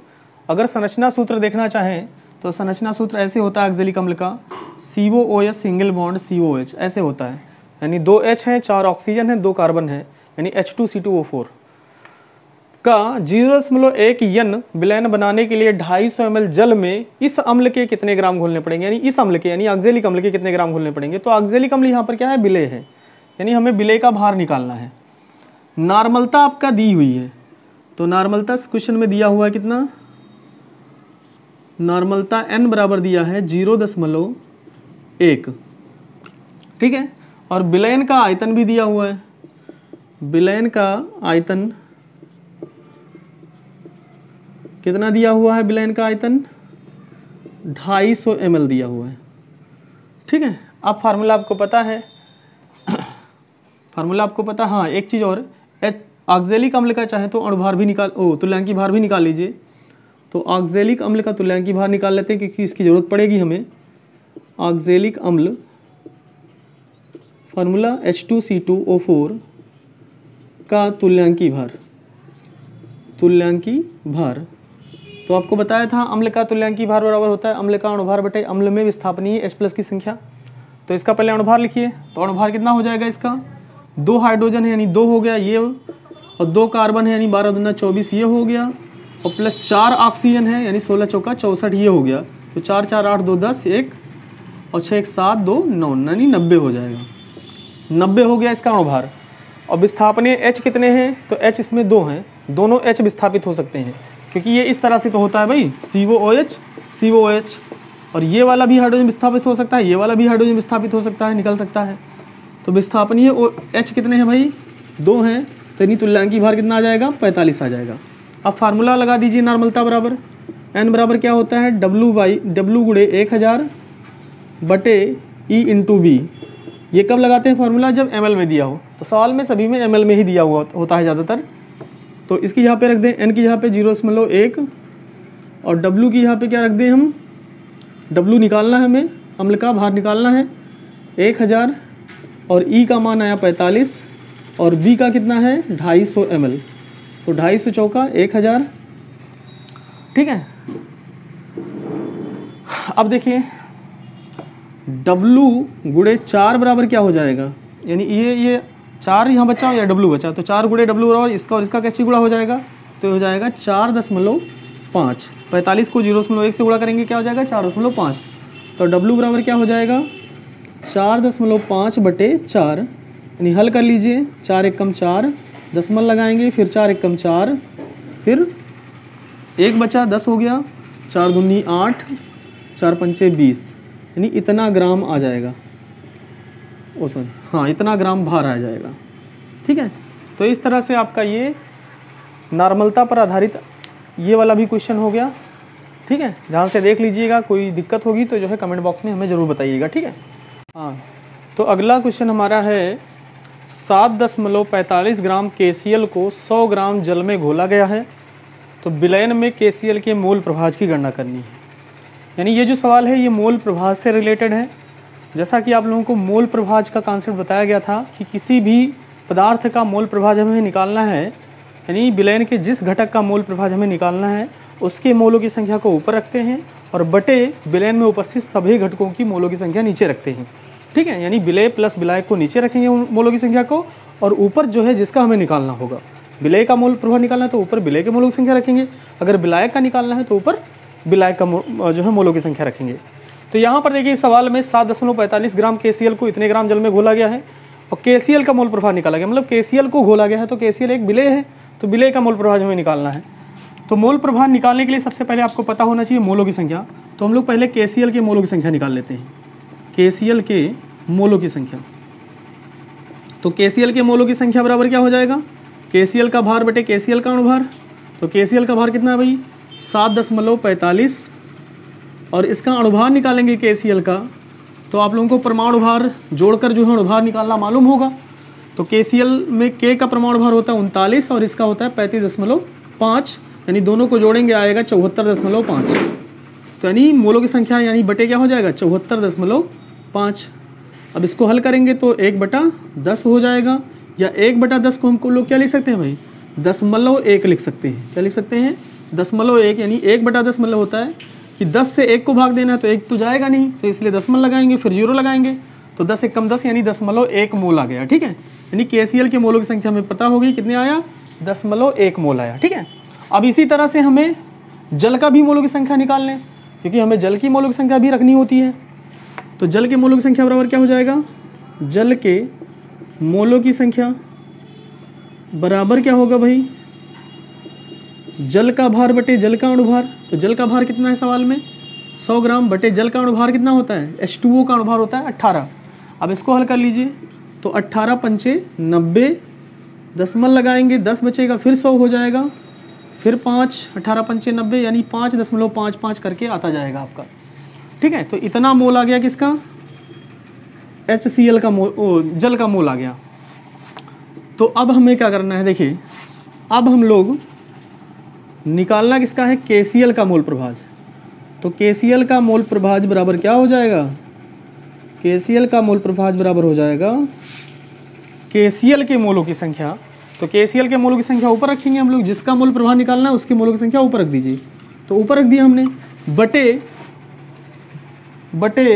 अगर संरचना सूत्र देखना चाहें तो संरचना सूत्र ऐसे होता है ऑक्जेलिक अम्ल का, COOH सिंगल बॉन्ड COH ऐसे होता है, यानी 2 H हैं, 4 ऑक्सीजन है, 2 कार्बन है, यानी H2C2O4 का 0.1 यन विलयन बनाने के लिए 250 ml जल में इस अम्ल के कितने ग्राम घोलने पड़ेंगे, यानी इस अम्ल के यानी ऑक्जेलिक अम्ल के कितने ग्राम घोलने पड़ेंगे। तो ऑक्जेलिक अम्ल यहाँ पर क्या है? विलेय है, यानी हमें विलेय का भार निकालना है। नॉर्मलता आपका दी हुई है, तो नॉर्मलता इस क्वेश्चन में दिया हुआ है कितना? नॉर्मलता n बराबर दिया है 0.1। ठीक है, और विलयन का आयतन भी दिया हुआ है। विलयन का आयतन कितना दिया हुआ है? विलयन का आयतन 250 ml दिया हुआ है। ठीक है, अब फार्मूला आपको पता है, फार्मूला आपको पता। हाँ, एक चीज़ और, ऑक्जेलिक अम्ल का चाहे तो अणुभार भी निकाल तुल्यांकी भार भी निकाल लीजिए। तो ऑक्जेलिक अम्ल का तुल्यांकी भार निकाल लेते हैं क्योंकि इसकी ज़रूरत पड़ेगी हमें। ऑक्जेलिक अम्ल फार्मूला H2C2O4 का तुल्यांकी भार, तुल्यांकी भार तो आपको बताया था अम्ल का तुल्यांकी भार बराबर होता है अम्ल का अणुभार बटे अम्ल में विस्थापनीय H+ की संख्या। तो इसका पहले अणुभार लिखिए, तो अणुभार कितना हो जाएगा इसका? 2 हाइड्रोजन है यानी 2 हो गया ये, और 2 कार्बन है यानी 12 दूना 24 ये हो गया, और प्लस 4 ऑक्सीजन है यानी 16 चौका 64 ये हो गया। तो 4 4 8 2 10 1 और 6 1 7 2 9 यानी 90 हो जाएगा। 90 हो गया इसका अणुभार। और विस्थापनीय H कितने हैं? तो H इसमें 2 हैं, दोनों H विस्थापित हो सकते हैं क्योंकि ये इस तरह से तो होता है भाई COOH COOH, और ये वाला भी हाइड्रोजन विस्थापित हो सकता है, ये वाला भी हाइड्रोजन विस्थापित हो सकता है, निकल सकता है। तो विस्थापनीय H कितने हैं भाई? 2 हैं, तो यानी तुल्यांकी भार कितना आ जाएगा? 45 आ जाएगा। अब फार्मूला लगा दीजिए नॉर्मलता बराबर n बराबर क्या होता है? W गुणे 1000 बटे E इंटू बी। ये कब लगाते हैं फार्मूला? जब ml में दिया हो। तो सवाल में सभी में ml में ही दिया हुआ होता है ज़्यादातर। तो इसकी यहाँ पे रख दें n की यहाँ पे 0.1 और W की यहाँ पे क्या रख दें हम? W निकालना है हमें, अम्ल का भार निकालना है 1000, और E का मान आया 45 और B का कितना है? 250 ml। तो 250 चौका 1000। ठीक है, अब देखिए W गुणे 4 बराबर क्या हो जाएगा? यानी ये 4 यहाँ बचा या W बचा, तो 4 गुणे W बराबर इसका और इसका कैसे गुणा हो जाएगा? तो हो जाएगा 4.5। 45 को 0.1 से गुणा करेंगे क्या हो जाएगा? 4.5। तो W बराबर क्या हो जाएगा? 4.5 बटे 4, यानी हल कर लीजिए। 4 एकम 4, दशमलव लगाएंगे, फिर 4 एकम 4, फिर 1 बचा 10 हो गया, 4 दूनी 8, 4 पंचे 20, यानी इतना ग्राम आ जाएगा। ओ सॉरी, हाँ इतना ग्राम भार आ जाएगा। ठीक है, तो इस तरह से आपका ये नॉर्मलता पर आधारित ये वाला भी क्वेश्चन हो गया। ठीक है, ध्यान से देख लीजिएगा, कोई दिक्कत होगी तो जो है कमेंट बॉक्स में हमें ज़रूर बताइएगा। ठीक है, हाँ तो अगला क्वेश्चन हमारा है 7.45 ग्राम KCl को 100 ग्राम जल में घोला गया है, तो विलयन में KCl के मोल प्रभाज की गणना करनी है। यानी ये जो सवाल है ये मोल प्रभाज से रिलेटेड है। जैसा कि आप लोगों को मोल प्रभाज का कॉन्सेप्ट बताया गया था कि किसी भी पदार्थ का मोल प्रभाज हमें निकालना है, यानी विलयन के जिस घटक का मोल प्रभाज हमें निकालना है उसके मोलों की संख्या को ऊपर रखते हैं और बटे विलयन में उपस्थित सभी घटकों की मोलों की संख्या नीचे रखते हैं। ठीक है, यानी विलय प्लस विलायक को नीचे रखेंगे उन मोलों की संख्या को, और ऊपर जो है जिसका हमें निकालना होगा, विलय का मोल प्रभाव निकालना है तो ऊपर विलय के मोलों की संख्या रखेंगे, अगर विलायक का निकालना है तो ऊपर विलायक का जो है मोलों की संख्या रखेंगे। तो यहाँ पर देखिए सवाल में 7.45 ग्राम KCl को इतने ग्राम जल में घोला गया है और KCl का मोल प्रभाव निकाला गया, मतलब KCl को घोला गया है तो KCl एक विलय है, तो विलय का मोल प्रभाव हमें निकालना है। तो मोल प्रभाव निकालने के लिए सबसे पहले आपको पता होना चाहिए मोलों की संख्या। तो हम लोग पहले KCl के मोलों की संख्या निकाल लेते हैं। KCl के मोलों की संख्या, तो KCl के मोलों की संख्या बराबर क्या हो जाएगा, KCl का भार बटे KCl का अणुभार। तो KCl का भार कितना है भाई 7.45 और इसका अणुभार निकालेंगे KCl का, तो आप लोगों को परमाणु भार जोड़कर जो है अणुभार निकालना मालूम होगा। तो KCl में K का परमाणु भार होता है 39 और इसका होता है 35.5, यानी दोनों को जोड़ेंगे आएगा 74.5। तो यानी मोलों की संख्या यानी बटे क्या हो जाएगा 74.5। अब इसको हल करेंगे तो 1/10 हो जाएगा, या 1/10 को हमको लोग क्या लिख सकते हैं भाई 0.1 लिख सकते हैं। क्या लिख सकते हैं 0.1, यानी 1/10 मतलब होता है कि 10 से 1 को भाग देना है तो 1 तो जाएगा नहीं, तो इसलिए दशमलव लगाएंगे, फिर 0 लगाएंगे, तो 10 × 10 यानी 0.1 मोल आ गया। ठीक है, यानी KCl के मोलों की संख्या हमें पता होगी कितने आया 0.1 मोल आया। ठीक है, अब इसी तरह से हमें जल का भी मोलों की संख्या निकाल लें, क्योंकि हमें जल की मोलों की संख्या भी रखनी होती है। तो जल के मोलों की संख्या बराबर क्या हो जाएगा, जल के मोलों की संख्या बराबर क्या होगा भाई जल का भार बटे जल का अणुभार। तो जल का भार कितना है सवाल में 100 ग्राम बटे जल का अणुभार कितना होता है H2O का अणुभार होता है 18। अब इसको हल कर लीजिए तो 18 पंचे 90, दशमलव लगाएंगे 10 बचेगा, फिर 100 हो जाएगा, फिर 5, 18 पंचे 90 यानी 5.55 करके आता जाएगा आपका। ठीक है, तो इतना मोल आ गया किसका HCl का मोल, जल का मोल आ गया। तो अब हमें क्या करना है, देखिए अब हम लोग निकालना किसका है KCl का मोल प्रभाज। तो KCl का मोल प्रभाज बराबर क्या हो जाएगा, KCl का मोल प्रभाज बराबर हो जाएगा KCl के मोलों की संख्या। तो KCl के मोलों की संख्या ऊपर रखेंगे हम लोग, जिसका मोल प्रभाज निकालना है उसके मोलों की संख्या ऊपर रख दीजिए। तो ऊपर रख दिया हमने बटे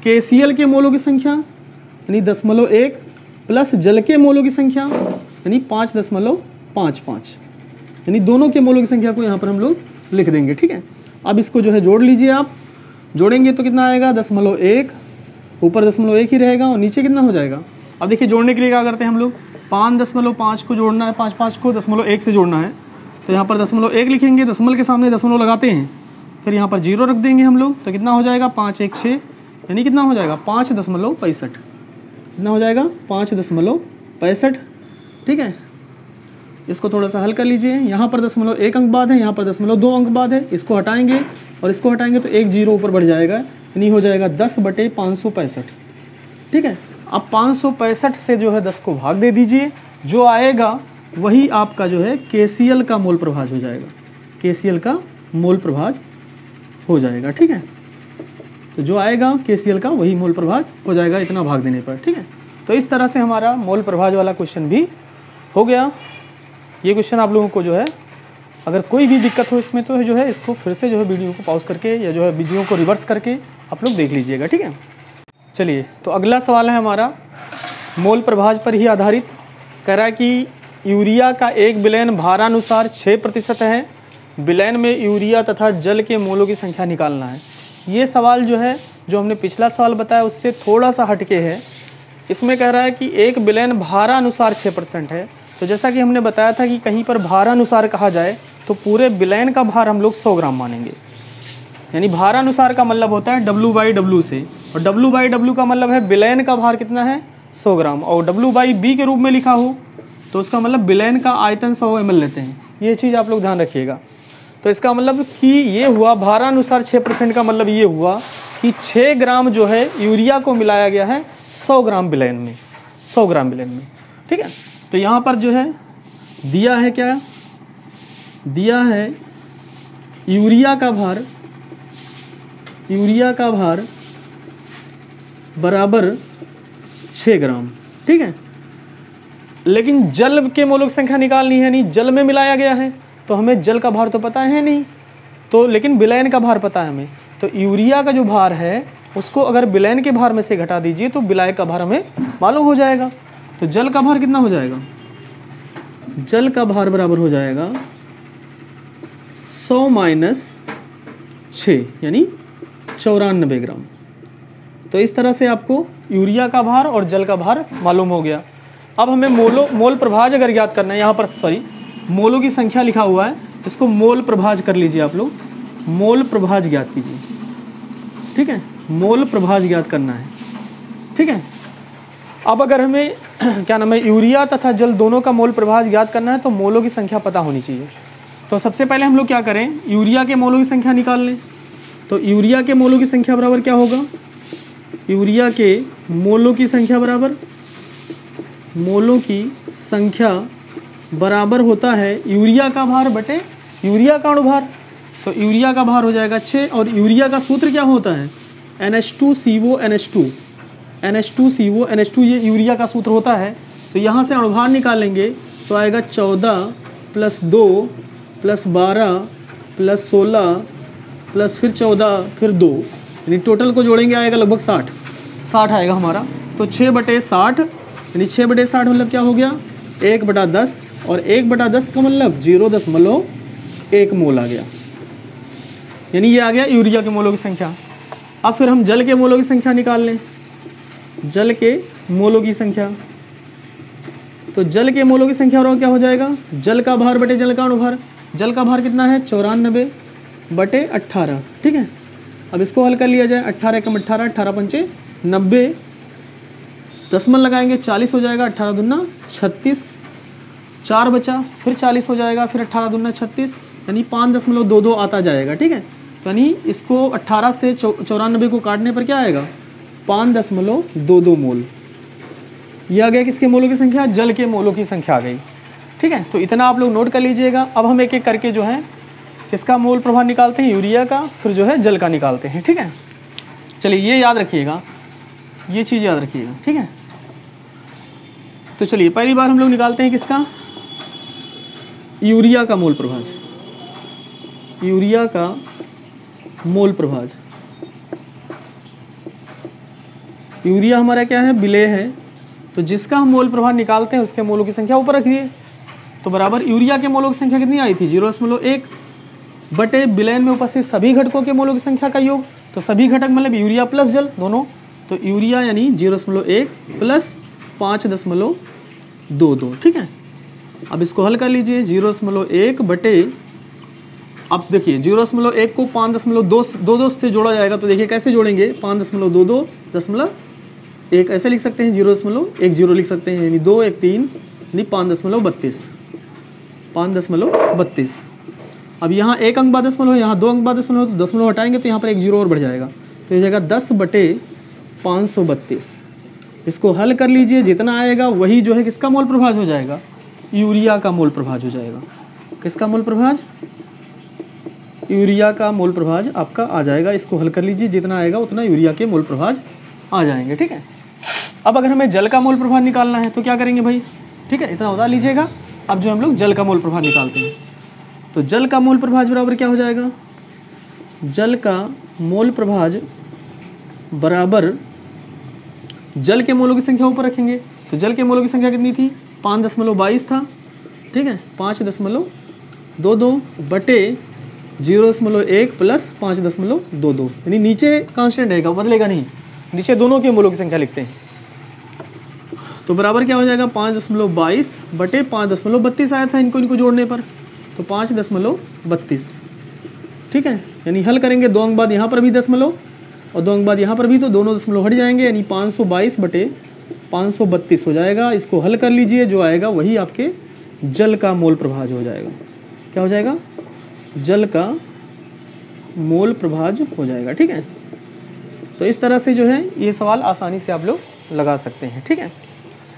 KCl के मोलों की संख्या यानी 0.1 प्लस जल के मोलों की संख्या यानी 5.55, यानी दोनों के मोलों की संख्या को यहाँ पर हम लोग लिख देंगे। ठीक है, अब इसको जो है जोड़ लीजिए आप, जोड़ेंगे तो कितना आएगा 0.1, ऊपर 0.1 ही रहेगा और नीचे कितना हो जाएगा। अब देखिए जोड़ने के लिए क्या करते हैं हम लोग 5.5 को जोड़ना है, 5 को 0.1 से जोड़ना है, तो यहाँ पर 0.1 लिखेंगे, दशमलव के सामने दशमलव लगाते हैं, फिर यहाँ पर 0 रख देंगे हम लोग, तो कितना हो जाएगा 5 1 6, यानी कितना हो जाएगा 5.65, कितना हो जाएगा 5.65। ठीक है, इसको थोड़ा सा हल कर लीजिए, यहाँ पर 0.1 अंक बाद है, यहाँ पर 0.2 अंक बाद है, इसको हटाएंगे और इसको हटाएंगे तो 1 0 ऊपर बढ़ जाएगा, यानी हो जाएगा 10/565। ठीक है, अब 565 से जो है 10 को भाग दे दीजिए, जो आएगा वही आपका जो है KCl का मोल प्रभाज हो जाएगा, KCl का मोल प्रभाज हो जाएगा। ठीक है, तो जो आएगा KCl का वही मोल प्रभाज हो जाएगा इतना भाग देने पर। ठीक है, तो इस तरह से हमारा मोल प्रभाज वाला क्वेश्चन भी हो गया। ये क्वेश्चन आप लोगों को जो है अगर कोई भी दिक्कत हो इसमें तो जो है इसको फिर से जो है वीडियो को पॉज करके या जो है वीडियो को रिवर्स करके आप लोग देख लीजिएगा। ठीक है, चलिए तो अगला सवाल है हमारा मोल प्रभाज पर ही आधारित। कह रहा है कि यूरिया का एक विलयन भारानुसार 6% है, विलयन में यूरिया तथा जल के मोलों की संख्या निकालना है। ये सवाल जो है जो हमने पिछला सवाल बताया उससे थोड़ा सा हटके है। इसमें कह रहा है कि एक विलयन भारानुसार 6% है, तो जैसा कि हमने बताया था कि कहीं पर भारानुसार कहा जाए तो पूरे विलयन का भार हम लोग 100 ग्राम मानेंगे, यानी भारानुसार का मतलब होता है W/W से, और W/W का मतलब है विलयन का भार कितना है 100 ग्राम, और W/B के रूप में लिखा हो तो उसका मतलब विलयन का आयतन 100 ml लेते हैं। ये चीज़ आप लोग ध्यान रखिएगा। तो इसका मतलब कि ये हुआ भारानुसार 6% का मतलब ये हुआ कि 6 ग्राम जो है यूरिया को मिलाया गया है 100 ग्राम विलयन में, 100 ग्राम विलयन में। ठीक है, तो यहाँ पर जो है दिया है क्या, दिया है यूरिया का भार बराबर 6 ग्राम। ठीक है, लेकिन जल के मोलों की संख्या निकालनी है, नहीं जल में मिलाया गया है तो हमें जल का भार तो पता है नहीं, तो लेकिन विलयन का भार पता है हमें। तो यूरिया का जो भार है उसको अगर विलयन के भार में से घटा दीजिए तो विलय का भार हमें मालूम हो जाएगा। तो जल का भार कितना हो जाएगा, जल का भार बराबर हो जाएगा 100 - 6 यानी 94 ग्राम। तो इस तरह से आपको यूरिया का भार और जल का भार मालूम हो गया। अब हमें मोल प्रभाज अगर ज्ञात करना है, यहाँ पर मोलों की संख्या लिखा हुआ है, इसको मोल प्रभाज कर लीजिए आप लोग, मोल प्रभाज ज्ञात कीजिए। ठीक है, मोल प्रभाज ज्ञात करना है। ठीक है, अब अगर हमें क्या नाम है यूरिया तथा जल दोनों का मोल प्रभाज ज्ञात करना है तो मोलों की संख्या पता होनी चाहिए। तो सबसे पहले हम लोग क्या करें, यूरिया के मोलों की संख्या निकाल लें। तो यूरिया के मोलों की संख्या बराबर क्या होगा, यूरिया के मोलों की संख्या बराबर, मोलों की संख्या बराबर होता है यूरिया का भार बटे यूरिया का अणुभार। तो यूरिया का भार हो जाएगा 6 और यूरिया का सूत्र क्या होता है NH2CO NH2 ये यूरिया का सूत्र होता है। तो यहाँ से अणुभार निकालेंगे तो आएगा 14 + 2 + 12 + 16 प्लस फिर 14 फिर 2, यानी टोटल को जोड़ेंगे आएगा लगभग 60 आएगा हमारा। तो 6/60 यानी 6/60 मतलब क्या हो गया 1/10 और 1/10 का मतलब 0.1 मोल आ गया, यानी ये आ गया यूरिया के मोलों की संख्या। अब फिर हम जल के मोलों की संख्या निकाल लें, जल के मोलों की संख्या। तो जल के मोलों की संख्या और क्या हो जाएगा, जल का भार बटे जल का अणुभार। जल का भार कितना है 94/18, ठीक है। अब इसको हल कर लिया जाए, 18 × 18 18 × 5 90, दशमलव लगाएंगे 40 हो जाएगा, 18 दूना 36, 4 बचा, फिर 40 हो जाएगा, फिर 18 दूना 36, यानी 5.22 आता जाएगा, ठीक है। तो यानी इसको 18 से 94 को काटने पर क्या आएगा 5.22 मोल। ये आ गया किसके मोलों की संख्या, जल के मोलों की संख्या आ गई, ठीक है। तो इतना आप लोग नोट कर लीजिएगा। अब हम एक एक करके जो है किसका मोल प्रभाव निकालते हैं, यूरिया का, फिर जो है जल का निकालते हैं, ठीक है। चलिए ये याद रखिएगा, ये चीज़ याद रखिएगा, ठीक है। तो चलिए पहली बार हम लोग निकालते हैं किसका, यूरिया का मोल प्रभाज, यूरिया का मोल प्रभाज। यूरिया हमारा क्या है, विलेय है, तो जिसका हम मोल प्रभाव निकालते हैं उसके मोलों की संख्या ऊपर रख दिए। तो बराबर यूरिया के मोलों की संख्या कितनी आई थी 0.1 बटे विलयन में उपस्थित सभी घटकों के मोलों की संख्या का योग। तो सभी घटक मतलब यूरिया प्लस जल दोनों, तो यूरिया यानी 0.1 प्लस 5.22, ठीक है। अब इसको हल कर लीजिए, 0.1 बटे, अब देखिए 0.1 को 5.22 से जोड़ा जाएगा, तो देखिए कैसे जोड़ेंगे, 5.22.1 ऐसे लिख सकते हैं, 0.10 लिख सकते हैं, यानी 2 1 3 यानी 5.32। अब यहाँ एक अंक बाद दशमलव है, यहाँ 2 अंक बाद दशमलव, तो दशमलव हटाएंगे तो यहाँ पर एक 0 और बढ़ जाएगा, तो ये जाएगा 10/532। इसको हल कर लीजिए, जितना आएगा वही जो है किसका मोल प्रभाज हो जाएगा, यूरिया का मोल प्रभाज हो जाएगा। किसका मोल प्रभाज, यूरिया का मोल प्रभाज आपका आ जाएगा। इसको हल कर लीजिए, जितना आएगा उतना यूरिया के मोल प्रभाज आ जाएंगे, ठीक है। अब अगर हमें जल का मोल प्रभाज निकालना है तो क्या करेंगे भाई, ठीक है, इतना बता लीजिएगा। अब जो हम लोग जल का मोल प्रभाज निकालते हैं, तो जल का मोल प्रभाज बराबर क्या हो जाएगा, जल का मोल प्रभाज बराबर जल के मोलों की संख्या ऊपर रखेंगे। तो जल के मोलों की संख्या कितनी थी 5.22 था, ठीक है, 5.22 बटे 0.1 प्लस 5.22, यानी नीचे कांस्टेंट रहेगा, बदलेगा नहीं, नीचे दोनों के मोलों की संख्या लिखते हैं। तो बराबर क्या हो जाएगा 5.22 बटे 5.32 आया था इनको जोड़ने पर, तो 5.32, ठीक है। यानी हल करेंगे 2 अंक बाद यहाँ पर भी दशमलव और 2 अंक बाद यहाँ पर भी, तो दोनों दशमलव हट जाएंगे, यानी 522 बटे 532 हो जाएगा। इसको हल कर लीजिए, जो आएगा वही आपके जल का मोल प्रभाज हो जाएगा। क्या हो जाएगा, जल का मोल प्रभाज हो जाएगा, ठीक है। तो इस तरह से जो है ये सवाल आसानी से आप लोग लगा सकते हैं, ठीक है।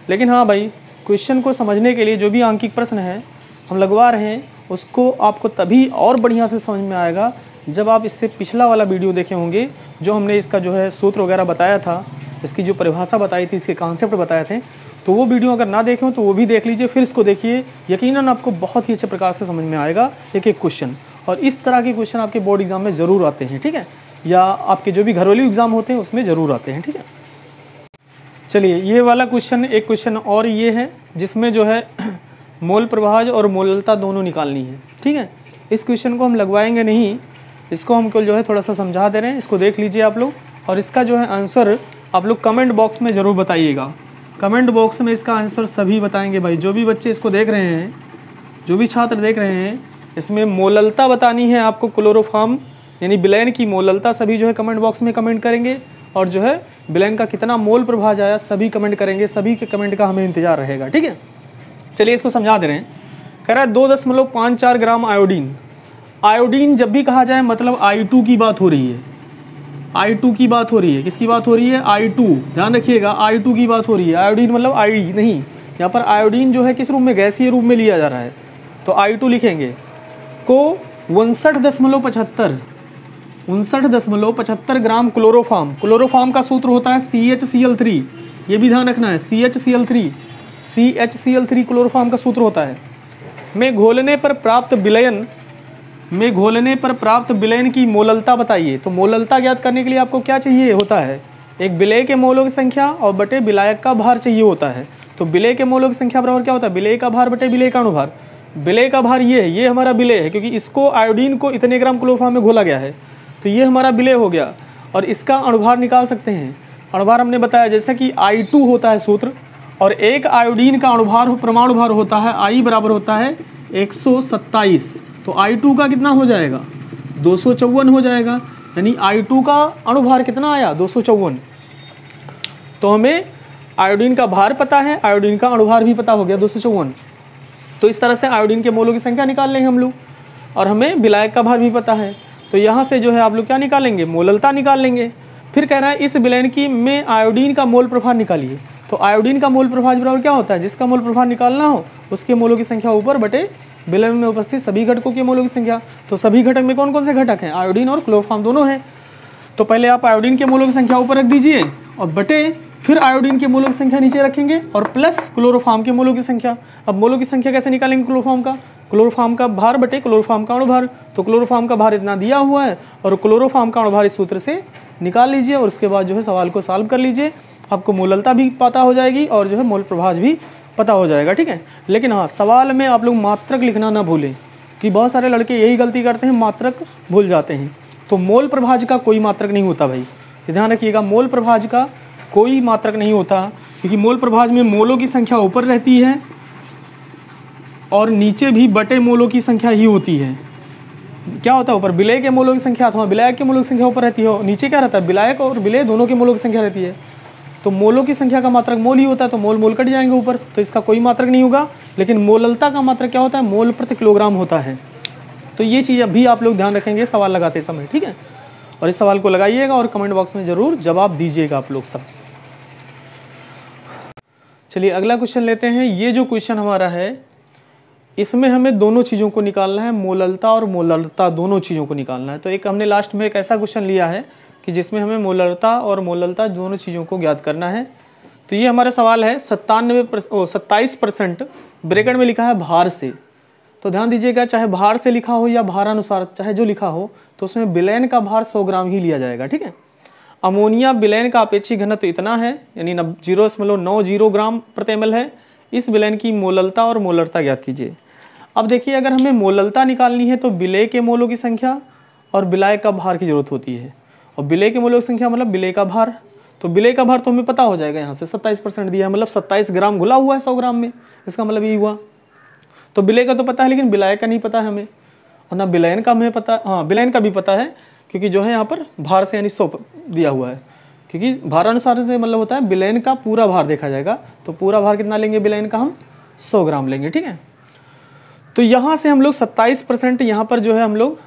लेकिन हाँ भाई, इस क्वेश्चन को समझने के लिए जो भी आंकिक प्रश्न है हम लगवा रहे हैं, उसको आपको तभी और बढ़िया से समझ में आएगा जब आप इससे पिछला वाला वीडियो देखे होंगे, जो हमने इसका जो है सूत्र वगैरह बताया था, इसकी जो परिभाषा बताई थी, इसके कॉन्सेप्ट बताए थे। तो वो वीडियो अगर ना देखे हो तो वो भी देख लीजिए, फिर इसको देखिए, यकीनन आपको बहुत ही अच्छे प्रकार से समझ में आएगा एक एक क्वेश्चन। और इस तरह के क्वेश्चन आपके बोर्ड एग्जाम में ज़रूर आते हैं, ठीक है, या आपके जो भी घरेलू एग्ज़ाम होते हैं उसमें ज़रूर आते हैं, ठीक है। चलिए ये वाला क्वेश्चन, एक क्वेश्चन और ये है जिसमें जो है मोल प्रभाज और मोललता दोनों निकालनी है, ठीक है। इस क्वेश्चन को हम लगवाएंगे नहीं, इसको हमको जो है थोड़ा सा समझा दे रहे हैं, इसको देख लीजिए आप लोग, और इसका जो है आंसर आप लोग कमेंट बॉक्स में ज़रूर बताइएगा। कमेंट बॉक्स में इसका आंसर सभी बताएंगे भाई, जो भी बच्चे इसको देख रहे हैं, जो भी छात्र देख रहे हैं, इसमें मोललता बतानी है आपको, क्लोरोफॉर्म यानी विलयन की मोललता, सभी जो है कमेंट बॉक्स में कमेंट करेंगे। और जो है विलयन का कितना मोल प्रभाज आया सभी कमेंट करेंगे, सभी के कमेंट का हमें इंतजार रहेगा। ठीक है, चलिए इसको समझा दे रहे हैं। कह रहा है 2.54 ग्राम आयोडीन। आयोडीन जब भी कहा जाए मतलब I2 की बात हो रही है, I2 की बात हो रही है। किसकी बात हो रही है? I2, ध्यान रखिएगा I2 की बात हो रही है। आयोडीन मतलब आई नहीं, यहाँ पर आयोडीन जो है किस रूप में, गैसीय रूप में लिया जा रहा है, तो I2 लिखेंगे। को 59.75 ग्राम क्लोरोफॉर्म। क्लोरोफॉर्म का सूत्र होता है CHCl3, ये भी ध्यान रखना है, CHCl3 क्लोरोफॉर्म का सूत्र होता है। में घोलने पर प्राप्त विलयन की मोललता बताइए। तो मोललता ज्ञात करने के लिए आपको क्या चाहिए होता है? एक विलेय के मोलों की संख्या और बटे विलायक का भार चाहिए होता है। तो विलेय के मोलों की संख्या बराबर क्या होता है? विलेय का भार बटे विलेय का अनुभार। विलेय का भार ये है, ये हमारा विलेय है, क्योंकि इसको आयोडीन को इतने ग्राम क्लोरोफॉर्म में घोला गया है, तो ये हमारा विलेय हो गया। और इसका अनुभार निकाल सकते हैं। अनुभार हमने बताया जैसा कि I2 होता है सूत्र, और एक आयोडीन का अणुभार परमाणु भार होता है I बराबर होता है 127। तो I2 का कितना हो जाएगा? 254 हो जाएगा। यानी I2 का अणुभार कितना आया? 254। तो हमें आयोडीन का भार पता है, आयोडीन का अणुभार भी पता हो गया 254। तो इस तरह से आयोडीन के मोलों की संख्या निकाल लेंगे हम लोग, और हमें विलायक का भार भी पता है। तो यहाँ से जो है आप लोग क्या निकालेंगे? मोललता निकाल लेंगे। फिर कह रहा है इस विलयन की में आयोडीन का मोल प्रभार निकालिए। तो आयोडीन का मोल प्रभार बराबर क्या होता है? जिसका मोल प्रभार निकालना हो उसके मोलों की संख्या ऊपर बटे विलयन में उपस्थित सभी घटकों के मोलों की संख्या। तो सभी घटक में कौन कौन से घटक हैं? आयोडीन और क्लोरोफॉर्म दोनों हैं। तो पहले आप आयोडीन के मोलों की संख्या ऊपर रख दीजिए, और बटे फिर आयोडीन के मोलों की संख्या नीचे रखेंगे, और प्लस क्लोरोफॉर्म के मोलों की संख्या। अब मोलों की संख्या कैसे निकालेंगे? क्लोरोफॉर्म का भार बटे क्लोरोफॉर्म का अणुभार। तो क्लोरोफॉर्म का भार इतना दिया हुआ है, और क्लोरोफॉर्म का अणुभार इस सूत्र से निकाल लीजिए, और उसके बाद जो है सवाल को सॉल्व कर लीजिए। आपको मोललता भी पता हो जाएगी और जो है मोल प्रभाज भी पता हो जाएगा। ठीक है, लेकिन हाँ, सवाल में आप लोग मात्रक लिखना ना भूलें, कि बहुत सारे लड़के यही गलती करते हैं, मात्रक भूल जाते हैं। तो मोल प्रभाज का कोई मात्रक नहीं होता भाई, ध्यान रखिएगा। मोल प्रभाज का कोई मात्रक नहीं होता, क्योंकि मोल प्रभाज में मोलों की संख्या ऊपर रहती है और नीचे भी बटे मोलों की संख्या ही होती है। क्या होता है? ऊपर विलेय के मोलों की संख्या अथवा विलायक के मोलों की संख्या ऊपर रहती है, नीचे क्या रहता है? विलायक और विलेय दोनों के मोलों की संख्या रहती है। तो मोलों की संख्या का मात्रक मोल ही होता है, तो मोल मोल कट जाएंगे ऊपर, तो इसका कोई मात्रक नहीं होगा। लेकिन मोललता का मात्रक क्या होता है? मोल प्रति किलोग्राम होता है। तो ये चीज़ अभी आप लोग ध्यान रखेंगे सवाल लगाते समय। ठीक है, और इस सवाल को लगाइएगा और कमेंट बॉक्स में ज़रूर जवाब दीजिएगा आप लोग सब। चलिए अगला क्वेश्चन लेते हैं। ये जो क्वेश्चन हमारा है, इसमें हमें दोनों चीज़ों को निकालना है, मोललता और मोललता दोनों चीज़ों को निकालना है। तो एक हमने लास्ट में एक ऐसा क्वेश्चन लिया है कि जिसमें हमें मोललता और मोललता दोनों चीज़ों को ज्ञात करना है। तो ये हमारा सवाल है 27% ब्रैकेट में लिखा है भार से। तो ध्यान दीजिएगा, चाहे भार से लिखा हो या भारानुसार चाहे जो लिखा हो, तो उसमें विलयन का भार 100 ग्राम ही लिया जाएगा। ठीक है, अमोनिया विलयन का अपेक्षित घनत्व इतना है, यानी 0.90 ग्राम प्रति ml है। इस विलयन की मोललता और मोलरता ज्ञात कीजिए। अब देखिए, अगर हमें मोललता निकालनी है तो विलेय के मोलों की संख्या और विलायक का भार की जरूरत होती है। और विलेय के मोलों की संख्या मतलब विलेय का भार। तो विलेय का भार तो हमें पता हो जाएगा, यहाँ से 27% दिया है, मतलब 27 ग्राम घुला हुआ है 100 ग्राम में, इसका मतलब यही हुआ। तो विलेय का तो पता है, लेकिन विलायक का नहीं पता है हमें, और ना विलयन का हमें पता। हाँ, विलयन का भी पता है, क्योंकि जो है यहाँ पर भार से यानी 100 दिया हुआ है, क्योंकि भारानुसार से मतलब होता है विलयन का पूरा भार देखा जाएगा। तो पूरा भार कितना लेंगे विलयन का? हम 100 ग्राम लेंगे। ठीक है, तो यहाँ से हम लोग 27% यहाँ पर जो है हम लोग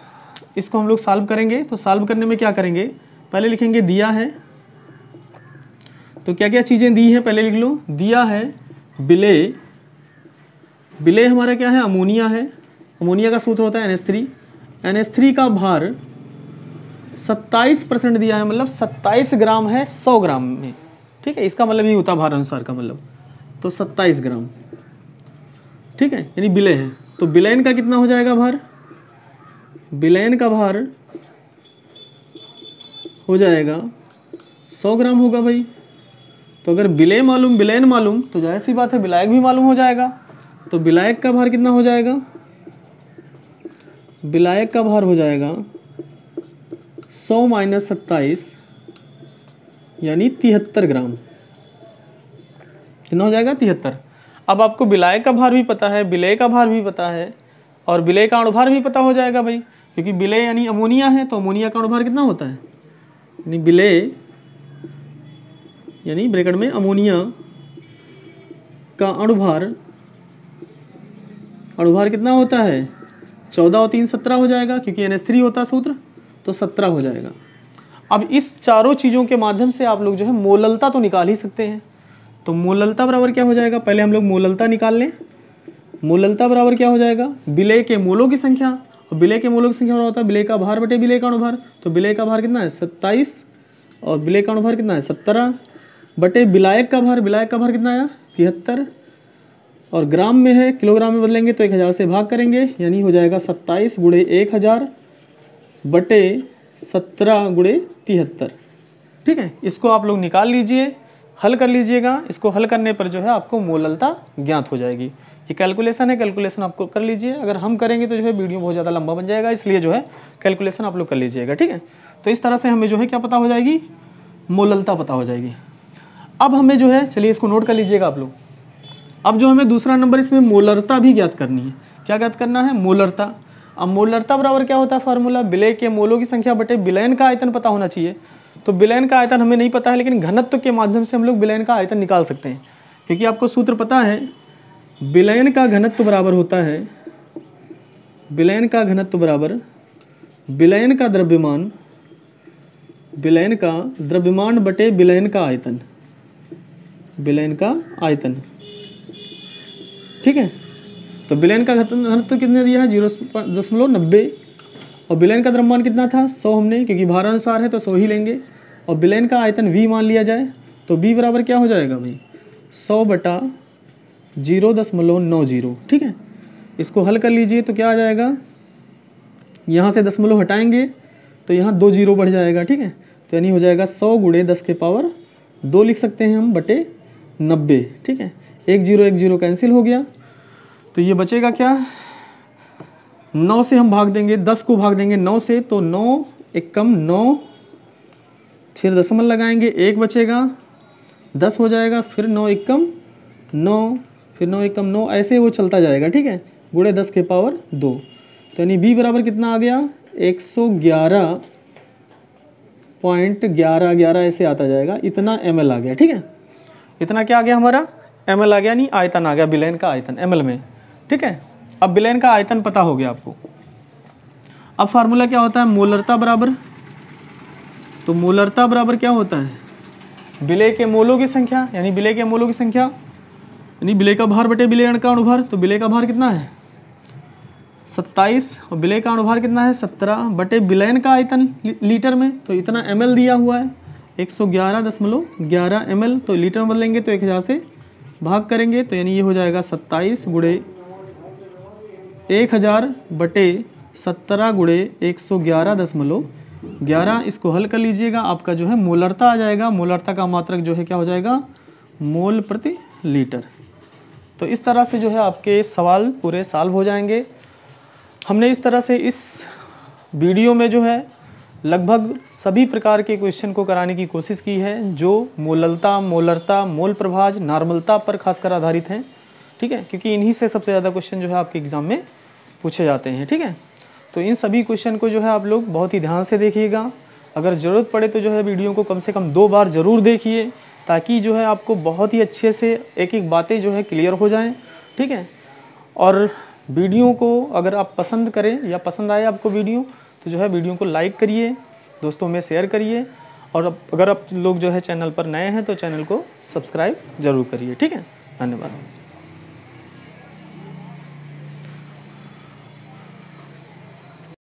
इसको हम लोग सॉल्व करेंगे। तो सॉल्व करने में क्या करेंगे? पहले लिखेंगे दिया है, तो क्या क्या चीज़ें दी हैं पहले लिख लो। दिया है विलेय, विलेय हमारा क्या है? अमोनिया है। अमोनिया का सूत्र होता है NH3। NH3 का भार 27% दिया है, मतलब 27 ग्राम है 100 ग्राम में। ठीक है, इसका मतलब ये होता है भार अनुसार का मतलब, तो 27 ग्राम। ठीक है, यानी विलेय है। तो विलयन का कितना हो जाएगा भार? विलयन का भार हो जाएगा 100 ग्राम होगा भाई। तो अगर विलेय मालूम विलयन मालूम, तो जाहिर सी बात है विलायक भी मालूम हो जाएगा। तो विलायक का भार कितना हो जाएगा? विलायक का भार हो जाएगा 100 माइनस 27 यानी 73 ग्राम। कितना हो जाएगा? 73। अब आपको विलायक का भार भी पता है, विलेय का भार भी पता है, और विलेय का अणुभार भी पता हो जाएगा भाई, क्योंकि विलेय यानी अमोनिया है, तो अमोनिया का अणुभार कितना होता है? यानी विलेय यानी ब्रैकेट में अमोनिया का अणुभार कितना होता है 14 और 3 17 हो जाएगा, क्योंकि NH3 होता है सूत्र, तो 17 हो जाएगा। अब इस चारों चीज़ों के माध्यम से आप लोग जो है मोललता तो निकाल ही सकते हैं। तो मोललता बराबर क्या हो जाएगा, पहले हम लोग मोललता निकाल लें। मोललता बराबर क्या हो जाएगा, विलेय के मोलों की संख्या, और विलेय के मोलों की संख्या होता है विलेय का भार बटे विलेय का अणुभार। तो विलेय का भार कितना है 27 और विलेय का अणुभार कितना है 17 बटे विलायक का भार कितना आया 73, और ग्राम में है, किलोग्राम में बदलेंगे तो 1000 से भाग करेंगे, यानी हो जाएगा 27 गुणे 1000 बटे 17 गुणे 73। ठीक है, इसको आप लोग निकाल लीजिए, हल कर लीजिएगा। इसको हल करने पर जो है आपको मोललता ज्ञात हो जाएगी। ये कैलकुलेशन है, कैलकुलेशन आपको कर लीजिए। अगर हम करेंगे तो जो है वीडियो बहुत ज़्यादा लंबा बन जाएगा, इसलिए जो है कैलकुलेशन आप लोग कर लीजिएगा। ठीक है, तो इस तरह से हमें जो है क्या पता हो जाएगी, मोललता पता हो जाएगी। अब हमें जो है, चलिए इसको नोट कर लीजिएगा आप लोग। अब जो हमें दूसरा नंबर इसमें मोलरता भी ज्ञात करनी है। क्या ज्ञात करना है, मोलरता। अब मोलरता बराबर क्या होता है फार्मूला, विलेय के मोलों की संख्या बटे विलयन का आयतन पता होना चाहिए। तो विलयन का आयतन हमें नहीं पता है, लेकिन घनत्व के माध्यम से हम लोग विलयन का आयतन निकाल सकते हैं, क्योंकि आपको सूत्र पता है विलयन का घनत्व बराबर होता है, विलयन का घनत्व बराबर विलयन का द्रव्यमान बटे विलयन का आयतन, विलयन का आयतन। ठीक है, तो विलयन का घनत्व कितने दिया है 0.90, और विलयन का द्रव्यमान कितना था 100 हमने, क्योंकि भार अनुसार है तो 100 ही लेंगे, और विलयन का आयतन V मान लिया जाए, तो V बराबर क्या हो जाएगा भाई 100 बटा 0.90। ठीक है, इसको हल कर लीजिए तो क्या आ जाएगा, यहाँ से दशमलव हटाएंगे तो यहाँ 2 जीरो बढ़ जाएगा। ठीक है, तो यानी हो जाएगा 100 गुणे 10 के पावर 2 लिख सकते हैं हम बटे 90। ठीक है, 1 0 कैंसिल हो गया, तो ये बचेगा क्या, 9 से हम भाग देंगे, 10 को भाग देंगे 9 से, तो 9 एकम 9, फिर दशमलव लगाएंगे 1 बचेगा, 10 हो जाएगा, फिर 9 एकम 9, फिर 9 एकम 9, ऐसे वो चलता जाएगा। ठीक है, गुणे 10 के पावर 2, तो यानी B बराबर कितना आ गया 111.11 ऐसे आता जाएगा, इतना ml आ गया। ठीक है, इतना क्या आ गया हमारा ml आ गया, नहीं आयतन आ गया, विलयन का आयतन ml में। ठीक है, अब विलयन का आयतन पता हो गया आपको। अब फार्मूला क्या होता है, मोलरता बराबर, तो मोलरता बराबर क्या होता है विलेय के मोलों की संख्या, यानी विलेय के मोलों की संख्या यानी विलेय का भार बटे विलेय का अणुभार। तो विलेय का भार कितना है 27 और विलेय का अणुभार कितना है 17 बटे विलयन का आयतन लीटर में, तो इतना ml दिया हुआ है 111.11 ml, तो लीटर में बदलेंगे तो 1000 से भाग करेंगे, तो यानी ये हो जाएगा 27 गुणे 1000 बटे 17 गुणे 111.11। इसको हल कर लीजिएगा, आपका जो है मोलरता आ जाएगा। मोलरता का मात्रक जो है क्या हो जाएगा, मोल प्रति लीटर। तो इस तरह से जो है आपके सवाल पूरे सॉल्व हो जाएंगे। हमने इस तरह से इस वीडियो में जो है लगभग सभी प्रकार के क्वेश्चन को कराने की कोशिश की है, जो मोललता, मोलरता, मोल प्रभाज, नॉर्मलता पर खासकर आधारित हैं। ठीक है, क्योंकि इन्हीं से सबसे ज़्यादा क्वेश्चन जो है आपके एग्ज़ाम में पूछे जाते हैं। ठीक है, तो इन सभी क्वेश्चन को जो है आप लोग बहुत ही ध्यान से देखिएगा। अगर ज़रूरत पड़े तो जो है वीडियो को कम से कम 2 बार ज़रूर देखिए, ताकि जो है आपको बहुत ही अच्छे से एक एक बातें जो है क्लियर हो जाएं। ठीक है, और वीडियो को अगर आप पसंद करें या पसंद आए आपको वीडियो, तो जो है वीडियो को लाइक करिए, दोस्तों में शेयर करिए, और अगर आप लोग जो है चैनल पर नए हैं तो चैनल को सब्सक्राइब ज़रूर करिए। ठीक है, धन्यवाद।